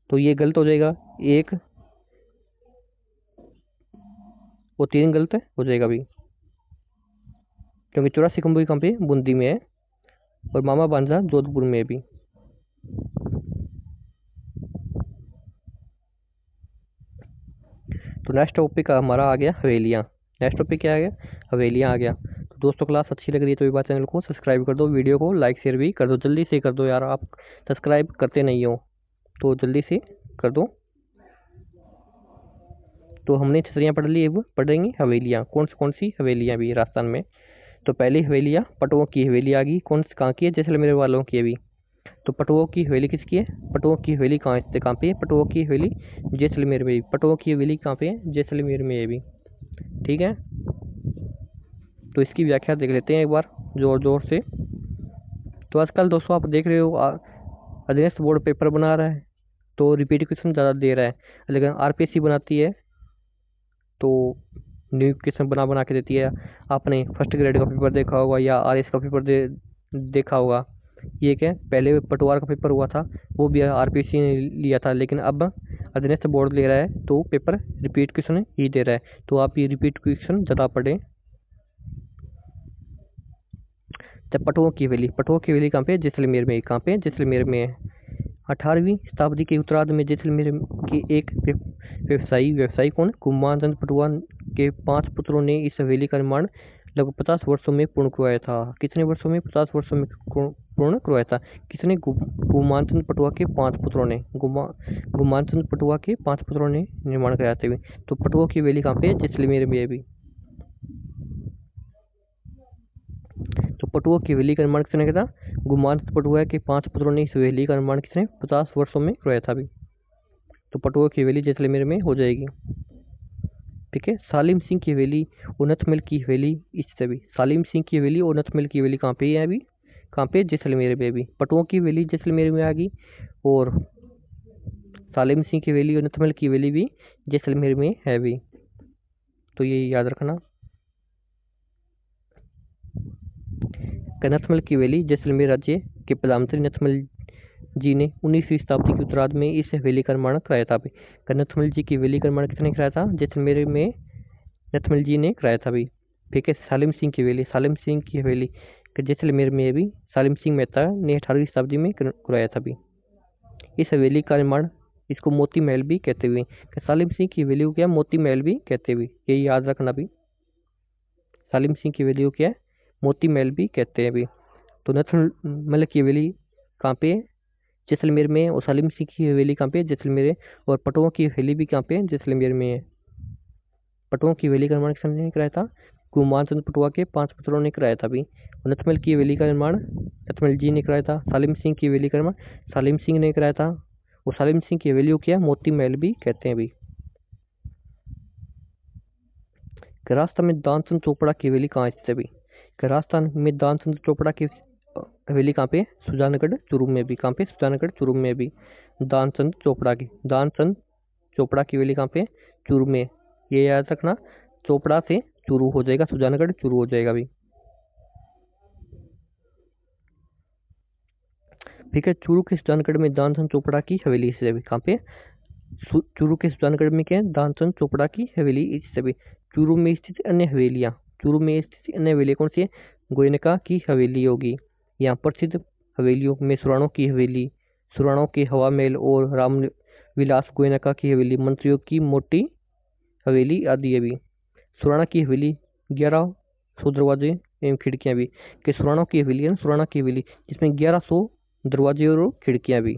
तो ये गलत हो जाएगा, एक वो 3 गलत हो जाएगा भी, क्योंकि 84 कुंभ कहाँ पे, बूंदी में है, और मामा भांजा जोधपुर में भी। तो नेक्स्ट टॉपिक हमारा आ गया हवेलियाँ। नेक्स्ट टॉपिक क्या आ गया, हवेलियाँ आ गया। तो दोस्तों क्लास अच्छी लग रही है तो एक बार चैनल को सब्सक्राइब कर दो, वीडियो को लाइक शेयर भी कर दो, जल्दी से कर दो यार, आप सब्सक्राइब करते नहीं हो तो जल्दी से कर दो। तो हमने छतरियाँ पढ़ ली, अब पढ़ेंगे हवेलियाँ। कौन सी हवेलियाँ भी राजस्थान में। तो पहली हवेलियाँ पटुओं की हवेली आ गई। कहाँ की है, जैसलमेर वालों की अभी। तो पटुओं की हवेली किसकी है, पटुओं की हवेली कहाँ पे है, पटुओं की हवेली जैसलमेर में। पटुओं की हवेली कहाँ पे है, जैसलमेर में है भी। ठीक है, तो इसकी व्याख्या देख लेते हैं एक बार जोर जोर से। तो आजकल दोस्तों आप देख रहे हो अध्ययन बोर्ड पेपर बना रहा है तो रिपीट क्वेश्चन ज़्यादा दे रहा है, लेकिन आरपीएससी बनाती है तो न्यू क्वेश्चन बना के देती है। आपने फर्स्ट ग्रेड का पेपर देखा होगा या आरएस का पेपर देखा होगा। ये क्या, पहले पटवार का पेपर हुआ था वो भी आरपीएससी ने लिया था, लेकिन अब अध्ययन बोर्ड ले रहा है तो पेपर रिपीट क्वेश्चन ही दे रहा है। तो आप ये रिपीट क्वेश्चन ज़्यादा पढ़ें। जब पटुओं की हवेली कहाँ पे, जैसलमेर में। कहाँ पे, जैसलमेर में है। 18वीं शताब्दी के उत्तरार्ध में जैसलमेर के एक व्यवसायी कौन, कुमारचंद पटुआ के 5 पुत्रों ने इस हवेली का निर्माण लगभग 50 वर्षों में पूर्ण करवाया था। कितने वर्षों में, 50 वर्षों में पूर्ण करवाया था। किसने, गुमानचंद पटुआ के 5 पुत्रों ने। गुमानचंद पटुआ के 5 पुत्रों ने निर्माण कराया था। तो पटुआ की हवेली कहाँ पे, जैसलमेर में भी। तो पटुआ की हवेली का निर्माण किसने किया था, गुमानचंद पटुआ के 5 पुत्रों ने इस हवेली का निर्माण किसने, 50 वर्षों में करवाया था अभी। तो पटुआ की हवेली जैसलमेर में हो जाएगी। ठीक है, सालिम सिंह की हवेली और नथमल की हवेली, इससे भी सालिम सिंह की हवेली और नथमल की हवेली कहाँ पे है अभी, कहाँ पे, जैसलमेर में भी। पटुआ की हवेली जैसलमेर में आ गई और सालिम सिंह की हवेली और नथमल की हवेली भी जैसलमेर में है भी। तो ये याद रखना। नथमल की हवेली जैसलमेर राज्य के प्रधानमंत्री नथमल जी ने 19वीं शताब्दी के उत्तरार्ध में इस हवेली का निर्माण कराया था। नथमल जी की हवेली का निर्माण किसने कराया था, जैसलमेर में नथमल जी ने कराया था भी। ठीक है, सालिम सिंह की हवेली जैसलमेर में भी सालिम सिंह मेहता ने 18वीं शताब्दी में कराया था भी। इस हवेली का निर्माण, इसको मोती महल भी कहते हुए, सालिम सिंह की हवेली को क्या, मोती महल भी कहते हुए, ये याद रखना भी। सालिम सिंह की हवेली को क्या है, मोती महल भी कहते हैं भी। तो नथमल की हवेली कहाँ पे है, जैसलमेर में। और सालिम सिंह की हवेली कहाँ पे है, जैसलमेर है। और पटुआ की हवेली भी कहाँ पे है, जैसलमेर में है। पटुआ की हवेली का निर्माण किसने कराया था, कुमारचंद पटुआ के 5 पुत्रों ने कराया था भी। और नथमल की हवेली का निर्माण नथमल जी ने कराया था। सालिम सिंह की हवेली का निर्माण सालिम सिंह ने कराया था। और सालिम सिंह की हवेली को क्या, मोती महल भी कहते हैं भी। राजस्थान में दानचंद चोपड़ा की हवेली कहाँ स्थित है भी। राजस्थान में दानचंद चोपड़ा की हवेली कहाँ पे, सुजानगढ़ चूरू में भी। कहाँ पे, सुजानगढ़ चूरू में भी। दानचंद चोपड़ा की हवेली कहाँ पे, चूरू में। ये याद रखना, चोपड़ा से चूरू हो जाएगा, सुजानगढ़ चूरू हो जाएगा भी। ठीक है, चूरू के सुजानगढ़ में दानचंद चोपड़ा की हवेली से भी। कहाँ पे, चूरू के सुजानगढ़ में क्या है, दानचंद चोपड़ा की हवेली से भी। चूरू में स्थित अन्य हवेलियाँ, कौन सी है, गोयनका की हवेली होगी। यहाँ प्रसिद्ध हवेलियों में सुराणों की हवेली, सुराणों के हवा महल और राम विलास गोयनका की हवेली, मंत्रियों की मोटी हवेली आदि है भी। सुराणा की हवेली 1100 दरवाजे एवं खिड़कियां भी। कि सुराणा की हवेली है, सुराणा की हवेली जिसमें 1100 दरवाजे और खिड़कियां भी।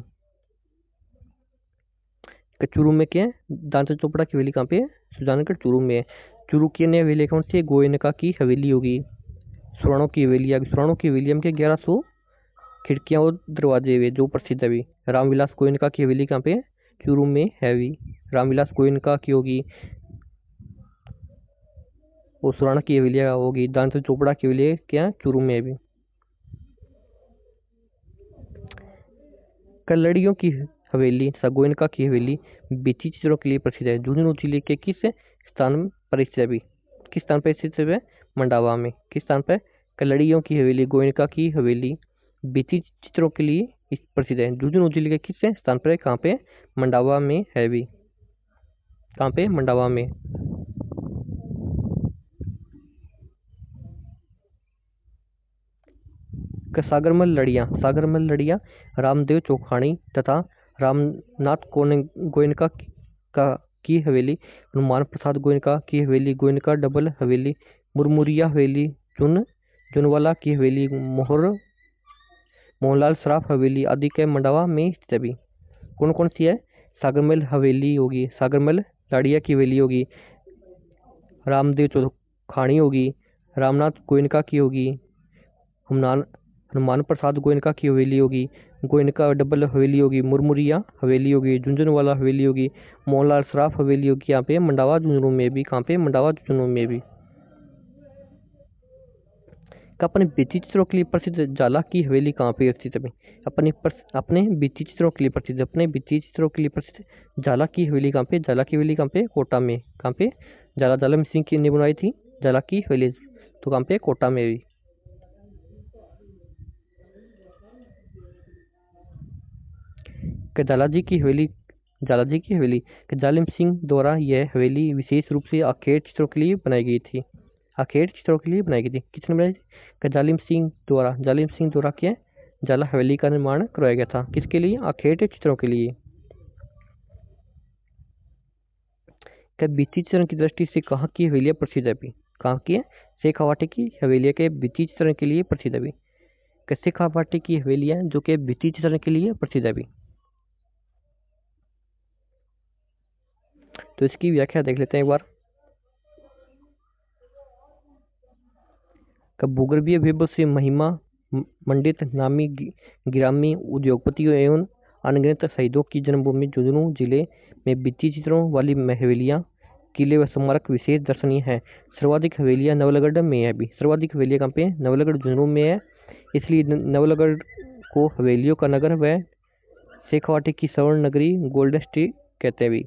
चूरू में क्या है, दानचंद चोपड़ा की हवेली कहाँ पे है, सुजानगढ़ चूरू में है। चूरू की अन्य हवेली कौन सी है, गोयनका की हवेली होगी। सुराणों की हवेली आ गई, सुराणों की हवेली में क्या 1100 खिड़कियां और दरवाजे हुए जो प्रसिद्ध है भी। रामविलास गोयनका की हवेली कहाँ पे है, चूरू में है भी। रामविलास गोयनका की होगी। और सुराणा की हवेली होगी। दानचंद चोपड़ा की हवेली क्या, चूरू में है भी। कल्लड़ियों की हवेली गोयनका की हवेली बीची चित्रों के लिए प्रसिद्ध है। झुंझुनू जिले के किस स्थान पर स्थित है भी, किस स्थान पर स्थित है, मंडावा में। किस स्थान पर, कल्लड़ियों की हवेली गोयनका की हवेली भित्ति चित्रों के लिए प्रसिद्ध है। झुंझुनू जिले के किस स्थान पर है? कहाँ पे? मंडावा में है भी। कहाँ पे? मंडावा में। सागरमल लड़ियाँ, सागरमल लड़ियाँ रामदेव चौखानी तथा रामनाथ गोयनका की हवेली, हनुमान प्रसाद गोयनका की हवेली, गोयनका डबल हवेली, मुरमुरिया हवेली, जुनवाला की हवेली, मोहनलाल सराफ हवेली आदि के मंडावा में स्थित है भी। कौन कौन सी है? सागरमल हवेली होगी, सागरमल लाड़िया की हवेली होगी, रामदेव चौखानी होगी, रामनाथ गोयनका की होगी, हनुमान प्रसाद गोयनका की हवेली होगी, गोयनका डबल हवेली होगी, मुरमुरिया हवेली होगी, झुंझुनवाला हवेली होगी, मोहनलाल सराफ हवेली होगी। यहाँ पे मंडावा झुंझुनू में भी। कहाँ पे? मंडावा झुंझुनू में भी। अपने भित्ति चित्रों के लिए प्रसिद्ध जाला की हवेली कहाँ पे स्थित है? अपने भित्ति चित्रों के लिए प्रसिद्ध, अपने भित्ति चित्रों के लिए प्रसिद्ध जाला की हवेली कहाँ पे? जाला की हवेली कहाँ पे? कोटा में। कहाँ पे? जाला जालम सिंह की ने बनाई थी जाला की हवेली, तो कहाँ पे? कोटा में भी। जालाजी की हवेली, जालाजी की हवेली जालिम सिंह द्वारा यह हवेली विशेष रूप से आखेट चित्रों के लिए बनाई गई थी। आखेट चित्रों के लिए बनाई गई थी। किसने बनाई थी? जालिम सिंह द्वारा, जालिम सिंह द्वारा क्या जाला हवेली का निर्माण करवाया गया था। किसके लिए? आखेट चित्रों के लिए। भित्ति चित्रण की दृष्टि से कहाँ की हवेलियां प्रसिद्ध है भी? कहाँ की है? शेखावाटी की हवेलियां के भित्ति चित्रण के लिए प्रसिद्ध है भी। शेखावाटी की हवेलियां जो कि भित्ति चित्रण के लिए प्रसिद्ध है भी। तो इसकी व्याख्या देख लेते हैं एक बार। भूगर्भीय वैभव से महिमा मंडित नामी गिरामी उद्योगपतियों एवं अनगिनत शहीदों की जन्मभूमि झुंझुनू जिले में भित्ति चित्रों वाली हवेलियां, किले व स्मारक विशेष दर्शनीय है। सर्वाधिक हवेलियां नवलगढ़ में है भी। सर्वाधिक हवेलियां कहाँ पे? नवलगढ़ झुंझुनू में है, इसलिए नवलगढ़ को हवेलियों का नगर व शेखावाटी की स्वर्ण नगरी गोल्डन सिटी कहते हैं भी।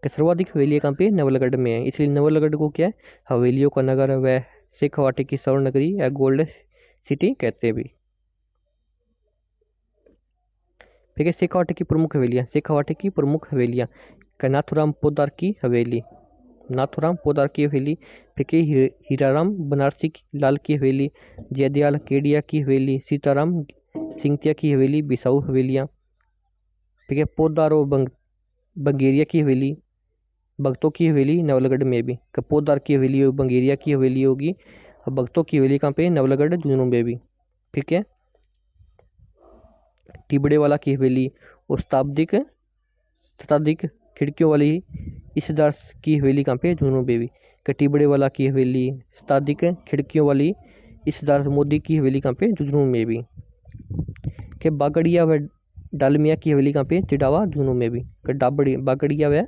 सर्वाधिक हवेलियां कहाँ पे? नवलगढ़ में है, इसलिए नवलगढ़ को क्या है? हवेलियों का नगर व शेखावाटी की स्वर्ण नगरी या गोल्डन सिटी कहते हैं भी। ठीक है। शेखावाटी की प्रमुख हवेलियां, शेखावाटी की प्रमुख हवेलियां नाथुराम पोदार की हवेली, नाथुराम पोदार की हवेली, ठीक है। हीराराम बनारसी लाल की हवेली, जयदयाल केडिया की हवेली, सीताराम सिंधिया की हवेली, बिसाऊ हवेलियां, ठीक है। पोदार और बंगेरिया की हवेली, भक्तों की हवेली नवलगढ़ में भी। पोदार की हवेली बंगेरिया की हवेली होगी, और भक्तों की हवेली कहाँ पे? नवलगढ़ झुंझुनू में भी। ठीक है। टिबड़े वाला की हवेली और शताब्दिक खिड़कियों वाली इसीदार की हवेली कहाँ पे? झुंझुनू में भी। टिबड़े वाला की हवेली, शताब्दिक खिड़कियों वाली इसीदार मोदी की हवेली कहाँ पे? झुंझुनू में भी। के बागड़िया व डालमिया की हवेली कहाँ पे? चिड़ावा झुंझुनू में भी। बागड़िया व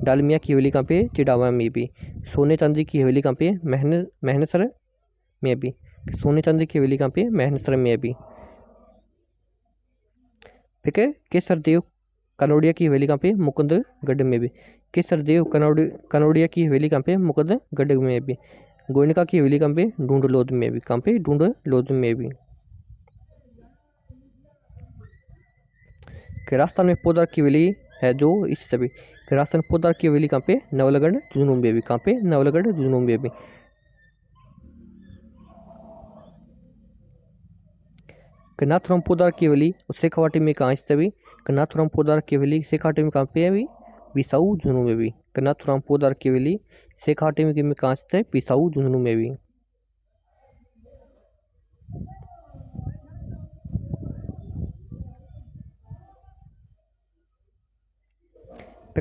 डालमिया की हवेली कहाँ पे? चिड़ावा में भी। सोने चांदी की हवेली कहाँ पे? महनसर में भी। सोने चांदी की हवेली कहाँ पे? महनसर में भी। ठीक है। केसरदेव कनौड़िया की हवेली कहाँ पे? मुकुंदगढ़ में भी। केसरदेव कनौड़िया की हवेली कहाँ पे? मुकुंदगढ़ में भी। गोयनका की हवेली कहाँ पे? ढूंढलोद में भी। कहाँ पे? ढूंढलोद में भी। राजस्थान में पोदार की हवेली है जो इस सभी। राजस्थान पोदार की हवेली कहाँ पे? नवलगढ़ झुंझुनू में भी। कहाँ पे? नवलगढ़ झुंझुनू में भी। नाथुराम पोदार की हवेली शेखावाटी में कहाँ स्थित है? नाथुराम पोदार की हवेली शेखावाटी में कहाँ पे है? बिसाऊ झुंझुनू में भी। नाथुराम पोदार की हवेली शेखावाटी में कहाँ स्थित है? बिसाऊ झुंझुनू में भी।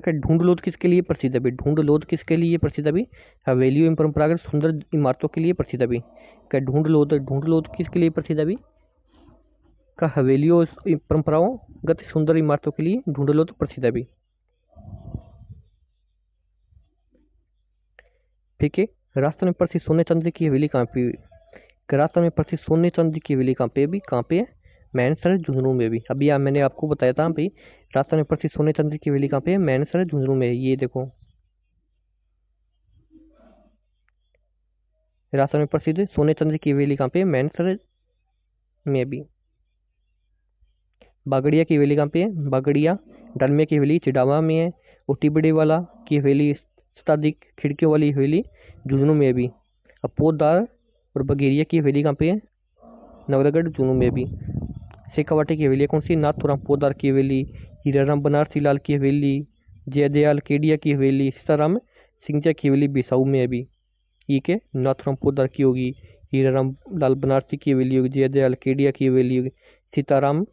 ढूंढलोद किसके लिए प्रसिद्ध है? ढूंढलोद किसके लिए प्रसिद्ध है? हवेलियों एवं परंपरागत सुंदर इमारतों के लिए प्रसिद्ध है। क्या ढूंढलोद किसके लिए प्रसिद्ध है? का हवेलियों परंपरागत सुंदर इमारतों के लिए ढूंढलोद प्रसिद्ध है। ठीक है। राजस्थान में प्रसिद्ध सोने चांदी की हवेली कहाँ पे? राजस्थान में प्रसिद्ध सोने चांदी की हवेली कहाँ पे? भी कहाँ पे है? मैनसर झुंझुनू में भी। अभी मैंने आपको बताया था भाई, राजस्थान में प्रसिद्ध सोने चांदी की हवेली कहाँ पे है? मैनसर झुंझुनू में। ये देखो, राजस्थान में प्रसिद्ध सोने चांदी की हवेली कहाँ पे? मैनसर में भी। बागड़िया की हवेली कहाँ पे है? बागड़िया डालमिया की हवेली चिड़ावा में है। और टिबड़े वाला की हवेली शताधिक खिड़कियों वाली हवेली झुंझुनू में भी। अब पोदार और बगेरिया की हवेली कहाँ पे है? नवरगढ़ झुंझुनू में भी। शेखावाटी की हवेली कौन सी? नाथुराम पोदार की हवेली, हीराराम बनारसी लाल की हवेली, जयदयाल केडिया की हवेली, सीताराम सिंधिया की हवेली बिसाऊ में अभी। ठीक है, नाथुराम पोदार की होगी, हीराराम लाल बनारसी की हवेली होगी, जयदयाल केडिया की हवेली होगी, सीताराम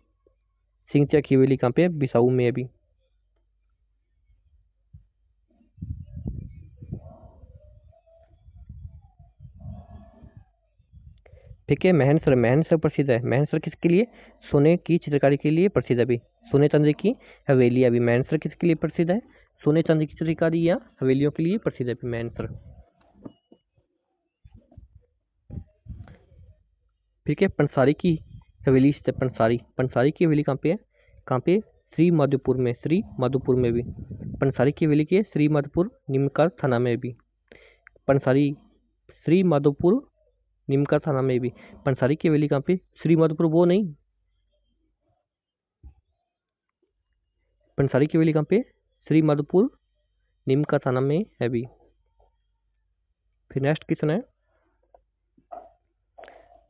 सिंधिया की हवेली कहाँ पे? बिसाऊ में अभी। ठीक है, महनसर, महनसर प्रसिद्ध है। महनसर किसके लिए? सोने की चित्रकारी के लिए प्रसिद्ध है अभी। सोने चांदी की हवेली अभी। महनसर किसके लिए प्रसिद्ध है? सोने चांदी की चित्रकारी या हवेलियों के लिए प्रसिद्ध है अभी महनसर। ठीक है, पंसारी की हवेली स्थित है। पंसारी, पंसारी की हवेली कहाँ पे है? कहाँ पे? श्री माधोपुर में, श्री माधोपुर में भी। पंसारी की हवेली की है श्री माधोपुर निमकार थाना में भी। पंसारी श्री माधोपुर निमकार थाना में भी। पंसारी की हवेली कहाँ पे? श्री माधोपुर वो नहीं, पंसारी की हवेली कहाँ पे? श्री माधोपुर निमकार थाना में है भी। फिर नेक्स्ट क्वेश्चन है,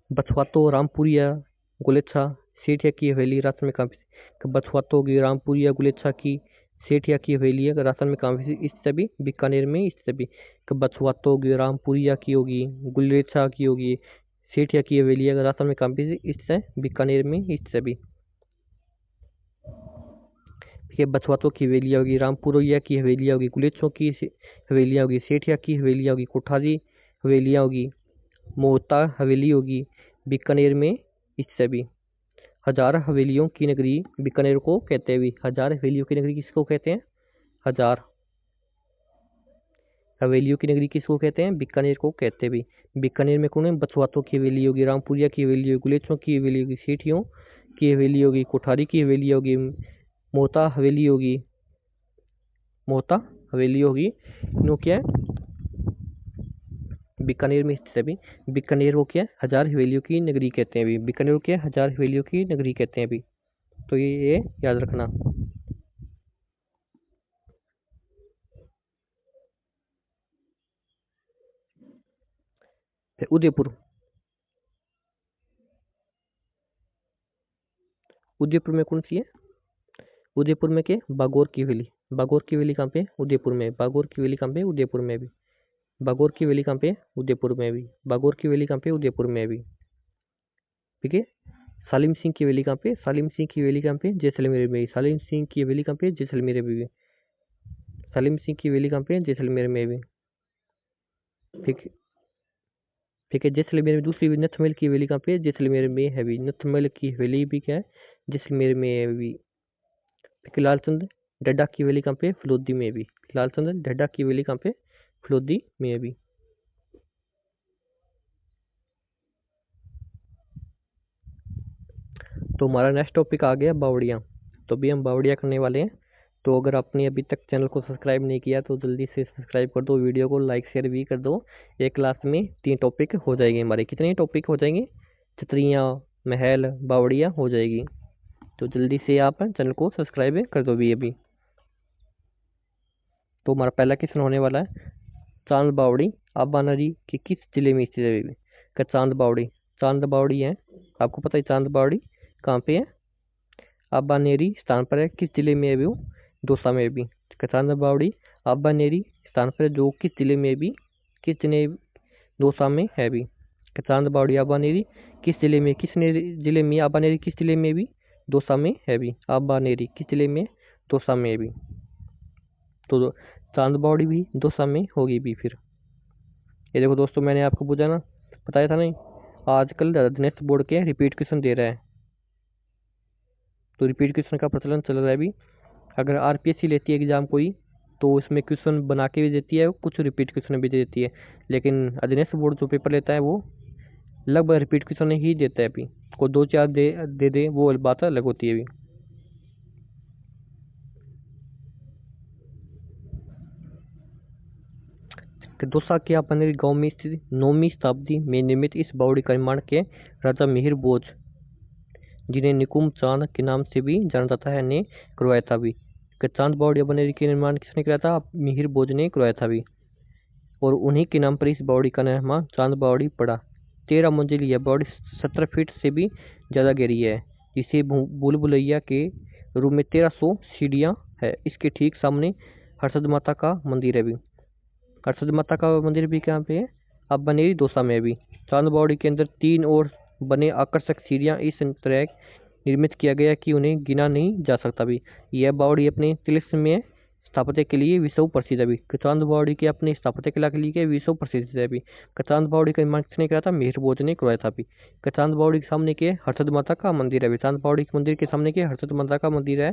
बछवातो रामपुरिया गुलेच्छा सेठिया की हवेली राजस्थान में कहाँ पे? बछवातो होगी, रामपुरिया गुलेच्छा की सेठिया की हवेली है राजस्थान में कहाँ पे स्थित है? बीकानेर में स्थित है। बछवातो होगी, रामपुरिया की होगी, गुलेच्छा की होगी, सेठिया की हवेली है राजस्थान में कहाँ पे स्थित है? बीकानेर में स्थित है। ठीक है, बछवातों की हवेलियाँ होगी, रामपुरिया की हवेलियाँ होगी, गुलेच्छों की हवेलियाँ होगी, सेठिया की हवेलियाँ होगी, कोठारी हवेलियाँ होगी, मोहता हवेली होगी, बीकानेर में स्थित है भी। हजार हवेलियों की नगरी बीकानेर को कहते हैं भी। हजार हवेलियों की नगरी किसको कहते हैं? हजार हवेलियों की नगरी किसको कहते हैं? बीकानेर को कहते हैं भी। बीकानेर में कौन है? बछवातों की हवेली होगी, रामपुरिया की हवेली होगी, गुलेच्छों की हवेली होगी, सेठियों की हवेली होगी, कोठारी की हवेली होगी, मोहता हवेली होगी, मोहता हवेली होगी। नो क्या है? बीकानेर में स्थित है भी। बीकानेर को क्या है? हजार हवेलियों की नगरी कहते हैं भी। बीकानेर को क्या है? हजार हवेलियों की नगरी कहते हैं भी। तो ये याद रखना। फिर उदयपुर, उदयपुर में कौन सी है? उदयपुर में क्या? बागौर की हवेली। बागौर की हवेली कहाँ पे? उदयपुर में। बागौर की हवेली कहाँ पे? उदयपुर में भी। बागौर की हवेली कहाँ पे? उदयपुर में भी। बागौर की हवेली कहाँ पे? उदयपुर में भी। ठीक है, सालिम सिंह की हवेली कहाँ पे? सालिम सिंह की हवेली कहाँ पे? जैसलमेर में। सालिम सिंह की हवेली कहाँ पे? जैसलमेर में भी। सालिम सिंह की हवेली कहाँ पे? जैसलमेर में भी। ठीक ठीक है, जैसलमेर में दूसरी नथमल की हवेली कहाँ पे? जैसलमेर में है भी। नथमल की हवेली भी क्या है? जैसलमेर में है भी। ठीक है, लालचंद ढड्डा की हवेली कहाँ पे? फलोदी में भी। लालचंद ढड्डा की हवेली कहाँ पे? फलोदी में भी। तो हमारा नेक्स्ट टॉपिक आ गया बावड़िया। तो अभी हम बावड़िया करने वाले हैं। तो अगर आपने अभी तक चैनल को सब्सक्राइब नहीं किया तो जल्दी से सब्सक्राइब कर दो, वीडियो को लाइक शेयर भी कर दो। एक क्लास में 3 टॉपिक हो जाएंगे हमारे। कितने टॉपिक हो जाएंगे? छतरियाँ, महल, बावड़िया हो जाएगी। तो जल्दी से आप चैनल को सब्सक्राइब कर दो भी अभी। तो हमारा पहला क्वेश्चन होने वाला है, चांद बावड़ी आबा नदी के किस जिले में स्थित है? क्या चांद बावड़ी? चांद बावड़ी है, आपको पता है चांद बावड़ी कहाँ पे है? आबानेरी स्थान पर है। किस जिले में है वो? दौसा में भी। चांद बावड़ी आबानेरी स्थान पर है, जो किस जिले में भी? किस जिले? दौसा में है भी। चांद बावड़ी आबानेरी किस जिले में? जिले में? आबानेरी किस जिले में भी? दौसा में है भी। आबानेरी किस जिले में? दौसा में भी। तो चांद बावड़ी भी दौसा में होगी भी। फिर ये देखो दोस्तों, मैंने आपको पूछा ना, बताया था नहीं, आजकल नेक्स्ट बोर्ड के रिपीट क्वेश्चन दे रहा है। तो रिपीट क्वेश्चन का प्रचलन चल रहा है अभी। अगर आरपीएससी लेती है एग्जाम कोई, तो उसमें क्वेश्चन बना के भी देती है, कुछ रिपीट क्वेश्चन भी दे देती है। लेकिन अधीनस्थ बोर्ड जो पेपर लेता है वो लगभग रिपीट क्वेश्चन ही देता है अभी। को 2-4 दे वो बात अलग होती है अभी। दौसा के अपनेरी गांव में स्थित 9वीं शताब्दी में निर्मित इस बावड़ी का निर्माण के राजा मिहिर भोज जिन्हें निकुम चांद के नाम से भी जाना जाता है, ने करवाया था भी। चांद बावड़ी बनेरी के निर्माण किसने कराया था? मिहिर भोज ने करवाया था भी। और उन्हीं के नाम पर इस बावड़ी का नाम चांद बावड़ी पड़ा। 13 मंजिल यह बावड़ी 17 फीट से भी ज़्यादा गहरी है, जिसे भूल भुलैया के रूप में 1300 सीढ़ियाँ है। इसके ठीक सामने हर्षद माता का मंदिर है भी। हर्षद माता का मंदिर भी कहाँ पे है? अब बनेरी दौसा में भी। चांद बावड़ी के अंदर 3 और बने आकर्षक सीढ़ियाँ इस तरह निर्मित किया गया कि उन्हें गिना नहीं जा सकता भी। यह बावड़ी अपने तिलस्म स्थापत्य के लिए विश्व प्रसिद्ध है भी। चांद बावड़ी के अपने स्थापत्य कला के लिए विश्व प्रसिद्ध है भी। चांद बावड़ी का निर्माण किसने किया था? मिहिर भोज ने करवाया था भी। चांद बावड़ी के सामने के हर्षद माता का मंदिर है भी। चांद बावड़ी के मंदिर के सामने के हर्षद माता का मंदिर है,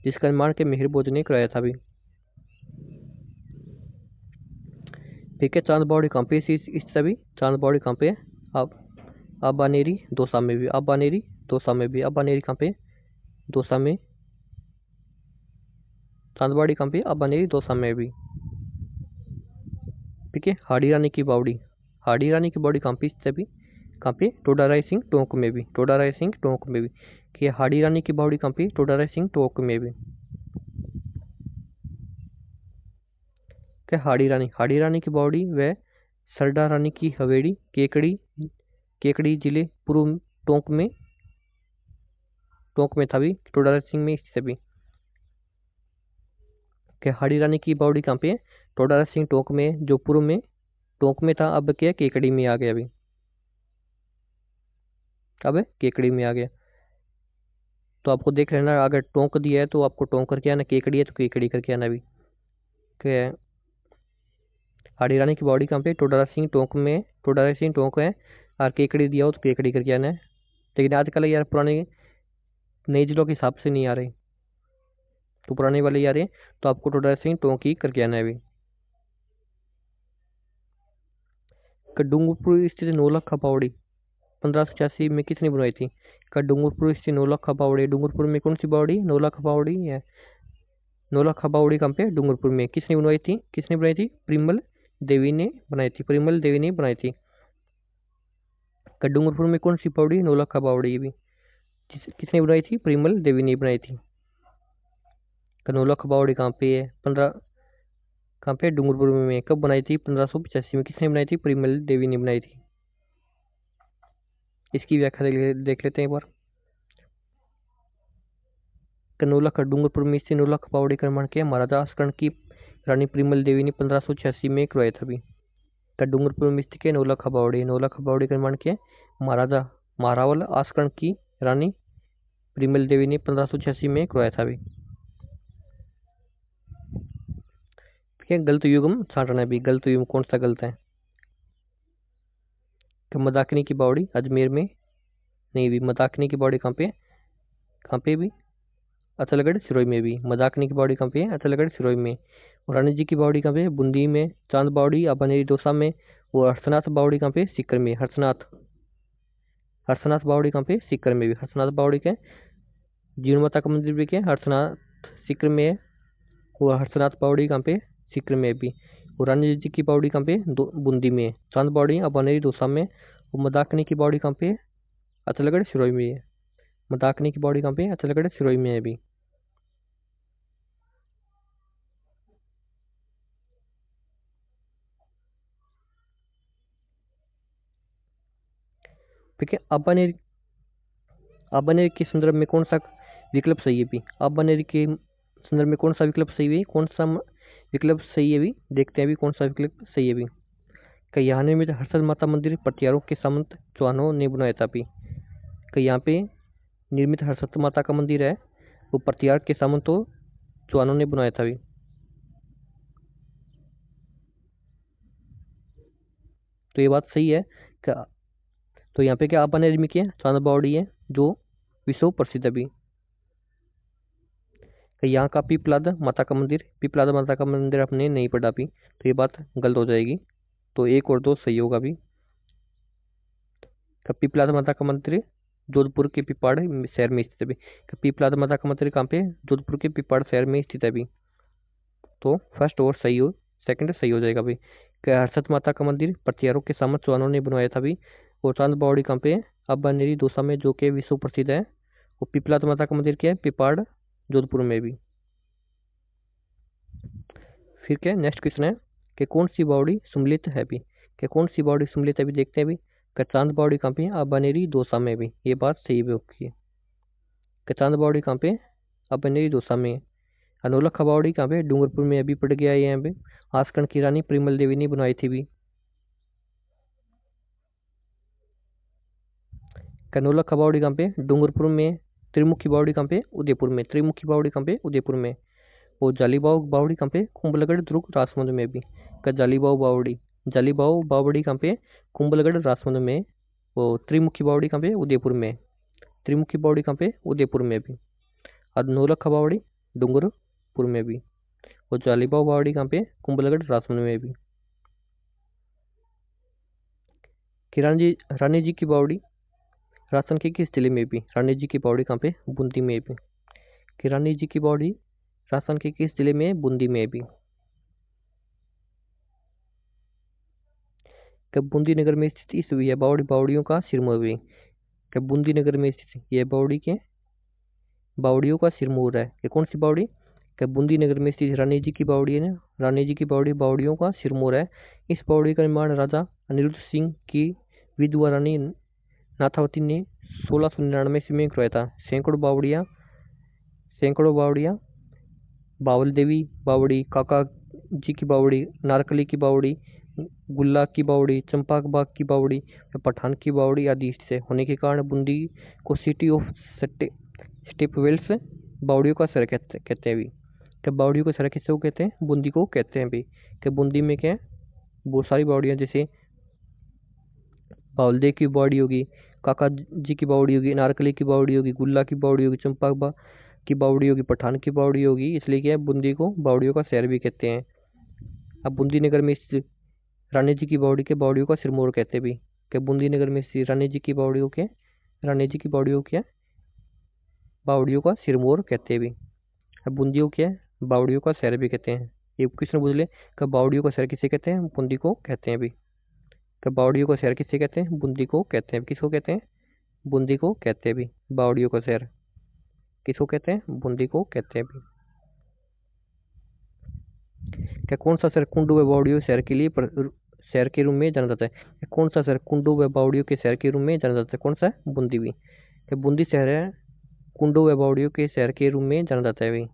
जिसका निर्माण के मिहिर भोज ने कराया था भी। ठीक है, चांद बावड़ी कहाँ पे स्थित है भी? चांद बावड़ी कहाँ पे है? अब बनेरी दौसा में भी। अब बनेरी दौसा में भी। अब बनेरी कहाँ पे? दौसा में। चांद बावड़ी कहाँ पे? अब बनेरी दौसा में भी। ठीक है, हाड़ी रानी की बावड़ी। हाड़ी रानी की बावड़ी कहाँ पे स्थित है भी? कहाँ पे? टोडा राय सिंह टोंक में भी। टोडा राय सिंह टोंक में भी। कि हाड़ी रानी की बावड़ी कहाँ पे? टोडा राय सिंह टोंक में भी। क्या हाड़ी रानी की बावड़ी व सरडा रानी की हवेली केकड़ी जिले पूर्व टोंक में था भी। टोडा राय सिंह में स्थित है भी। क्या हाड़ी रानी की बावड़ी कहाँ पे है? टोडा राय सिंह टोंक में, जो पूर्व में टोंक में था, अब क्या केकड़ी में आ गया अभी। अब केकड़ी में आ गया। तो आपको देख लेना, अगर टोंक दिया है तो आपको टोंक करके आना, केकड़ी है तो केकड़ी करके आना भी। क्या हाड़ी रानी की बावड़ी कहाँ पे? टोडा राय सिंह टोंक में। टोडा राय सिंह टोंक है, और केकड़ी दिया हो तो केकड़ी करके आना है। लेकिन आजकल यार पुराने नए जिलों के हिसाब से नहीं आ रहे, तो पुराने वाले आ रहे, तो आपको टोडा राय सिंह टोंक ही करके आना है अभी। डूंगरपुर स्थित नौलखा बावड़ी 1586 में किसने बनवाई थी? डूंगरपुर स्थित नौलखा बावड़ी। डूंगरपुर में कौन सी बावड़ी? नौलखा बावड़ी है। नौलखा बावड़ी कहाँ पे? डूंगरपुर में। किसने बनवाई थी? किसने बनाई थी? परिमल देवी ने बनाई थी। परिमल देवी ने बनाई थी। डूंगरपुर में कौन सी बावड़ी? नौलखा बावड़ी भी। किसने बनाई थी? परिमल देवी ने बनाई थी। नौलखा बावड़ी कहाँ पे है? 15 कहाँ पे? डूंगरपुर में। कब बनाई थी? 1585 में। किसने बनाई थी? परिमल देवी ने बनाई थी। इसकी व्याख्या देख लेते हैं एक बार। नौलखा डूंगरपुर में स्थित नौलखा बावड़ी का निर्माण किया महाराजा आस्करण की रानी परिमल देवी ने 1586 में करवाया था भी। डूंगरपुर में स्थित नौलखा बावड़ी। नौलखा बावड़ी का निर्माण किया महाराजा महारावल आस्करण की रानी परिमल देवी ने 1586 में करवाया था भी। गलत युग्म छांटना भी। गलत युग्म कौन सा गलत है? मदाकिनी की बावड़ी अजमेर में नहीं भी। मदाकिनी की बावड़ी कहाँ पे भी? अचलगढ़ सिरोही में भी। मदाकिनी की बावड़ी कहाँ पे है? अचलगढ़ सिरोही में। और रानी जी की बावड़ी कहाँ पे है? बूंदी में। चांद बावड़ी बनेरी दौसा में। और हर्षनाथ बावड़ी कहाँ पे? सीकर में। हर्षनाथ बावड़ी कहाँ पे? सीकर में भी। हर्षनाथ बावड़ी के जीवन माता का मंदिर भी क्या? हर्षनाथ सीकर में है। और हर्षनाथ बावड़ी कहाँ पे? सीकर में भी। और रानी जी की बावड़ी कहाँ पे? बूंदी में। चांद बावड़ी बनेरी दौसा में। और मदाकिनी की बावड़ी कहाँ पे? अचलगढ़ सिरोही में है। मदाकिनी की बावड़ी कहाँ पे? अचलगढ़ सिरोही में है भी। ठीक है, अबनेर के संदर्भ में कौन सा विकल्प सही है भी? अबनेर के संदर्भ में कौन सा विकल्प सही है? कौन सा विकल्प सही है भी? देखते हैं भी कौन सा विकल्प सही है भी। यहाँ में हर्षद माता मंदिर पटियारों के सामंत चौहानों ने बनाया था भी। यहाँ पे निर्मित हर्षद माता का मंदिर है, वो पटियार के सामंतों चौहानों ने बनाया था भी। तो ये बात सही है क्या? तो यहाँ पे क्या अबनेर में क्या चांद बावड़ी है, जो विश्व प्रसिद्ध है भी। यहाँ का पीपलाद माता का मंदिर आपने नहीं पढ़ा भी, तो ये बात गलत हो जाएगी। तो 1 और 2 सही होगा भी। पीपलाद माता का मंदिर जोधपुर के पिपाड़ शहर में स्थित है भी। पीपलाद माता का मंदिर कहाँ पे? जोधपुर के पिपाड़ शहर में स्थित है भी। तो फर्स्ट और सही हो, सेकंड सही हो जाएगा भी। हर्षद माता का मंदिर पटियारों के सामंत चौहानों ने बनवाया था भी। और चांद बावड़ी कहाँ पे? अब बनेरी दौसा में, जो कि विश्व प्रसिद्ध है। और पिपलाद माता का मंदिर क्या है, पिपाड़ जोधपुर में भी। फिर क्या नेक्स्ट क्वेश्चन है कि कौन सी बावड़ी सुमलित है भी, कि कौन सी बावड़ी सुमलित है भी, देखते हैं भी। चांद बावड़ी कहाँ पे है, अबनेरी दौसा में भी, ये बात सही है आपकी। चांद बावड़ी कहाँ पे, अबनेरी दौसा में। अनोलखा बावड़ी कहाँ पे, डूंगरपुर में अभी पड़ गया है यहाँ पे। आसकन की रानी परिमल देवी ने बनवाई थी भी। नौलखा बावड़ी कहाँ पे, डूंगरपुर में। त्रिमुखी बावड़ी कहाँ पे, उदयपुर में। त्रिमुखी बावड़ी कहाँ पे, उदयपुर में। वो जालीबाव बावड़ी कहाँ पे, कुंभलगढ़ दुर्ग राजसमंद में भी। जालीबाव बावड़ी, जालीबाव बावड़ी कहाँ पे, कुंभलगढ़ राजसमंद में। वो त्रिमुखी बावड़ी कहाँ पे, उदयपुर में। त्रिमुखी बावड़ी कहाँ पे, उदयपुर में भी। और नौलखा बावड़ी डूंगरपुर में भी। और जालीबाव बावड़ी कहाँ पे, कुंभलगढ़ राजसमंद में भी। रानी जी की बावड़ी राजस्थान के किस जिले में भी। रानी जी की बावड़ी कहाँ पे, बूंदी में भी। रानी जी की बावड़ी राजस्थान के किस जिले में, बूंदी में भी। कब बूंदी नगर में स्थित इस हुई है बावड़ी बावड़ियों का सिरमौर है। कब बूंदी नगर में स्थित यह बावड़ी के बावड़ियों का सिरमौर है। कि कौन सी बावड़ी, कब बूंदी नगर में स्थित रानी जी की बावड़ी है ना, रानी जी की बावड़ी बावड़ियों का सिरमौर है। इस बावड़ी का निर्माण राजा अनिरुद्ध सिंह की विधवा रानी नाथावती ने 1699 ईस्वी में करवाया था। सैकड़ों बावड़ियाँ बावल देवी बावड़ी, काका जी की बावड़ी, नारकली की बावड़ी, गुल्ला की बावड़ी, चंपा बाग की बावड़ी, पठान की बावड़ी आदि से होने के कारण बूंदी को सिटी ऑफ स्टेपवेल्स बावड़ियों का शहर कहते हैं भी। क्या बावड़ियों का शहर किसको कहते हैं, बूंदी को कहते हैं भी। क्या बूंदी में क्या है, बहुत सारी बावड़ियाँ, जैसे बावलदेव की बावड़ी होगी, काका जी की बावड़ी होगी, नारकली की बावड़ी होगी, गुल्ला की बावड़ी होगी, चंपा की बावड़ी होगी, पठान की बावड़ी होगी। इसलिए क्या है, बूंदी को बावड़ियों का शहर भी कहते हैं। अब बूंदी नगर में स्थित रानी जी की बावड़ी के बावड़ियों का सिरमौर कहते भी। क्या बूंदी नगर में स्थित रानी जी की बावड़ियों के बावड़ियों का सिरमौर कहते भी। अब बूंदियों क्या है, बावड़ियों का शहर भी कहते हैं। ये क्वेश्चन पूछ ले, कब बावड़ियों का शहर किसे कहते हैं, बूंदी को कहते हैं भी। कब बावड़ियों का शहर किसे कहते हैं, बूंदी को कहते हैं। किसको कहते हैं, बूंदी को कहते हैं भी। बावड़ियों का शहर किसको कहते हैं, बूंदी को कहते हैं भी। क्या कौन सा शहर कुंडू व बावड़ियों शहर के लिए शहर के रूप में जाना जाता है। कौन सा शहर कुंडू व बावड़ियों के शहर के रूप में जाना जाता है, कौन सा है, बूंदी भी। क्या बूंदी शहर है कुंडू व बावड़ियों के शहर के रूप में जाना जाता है भाई।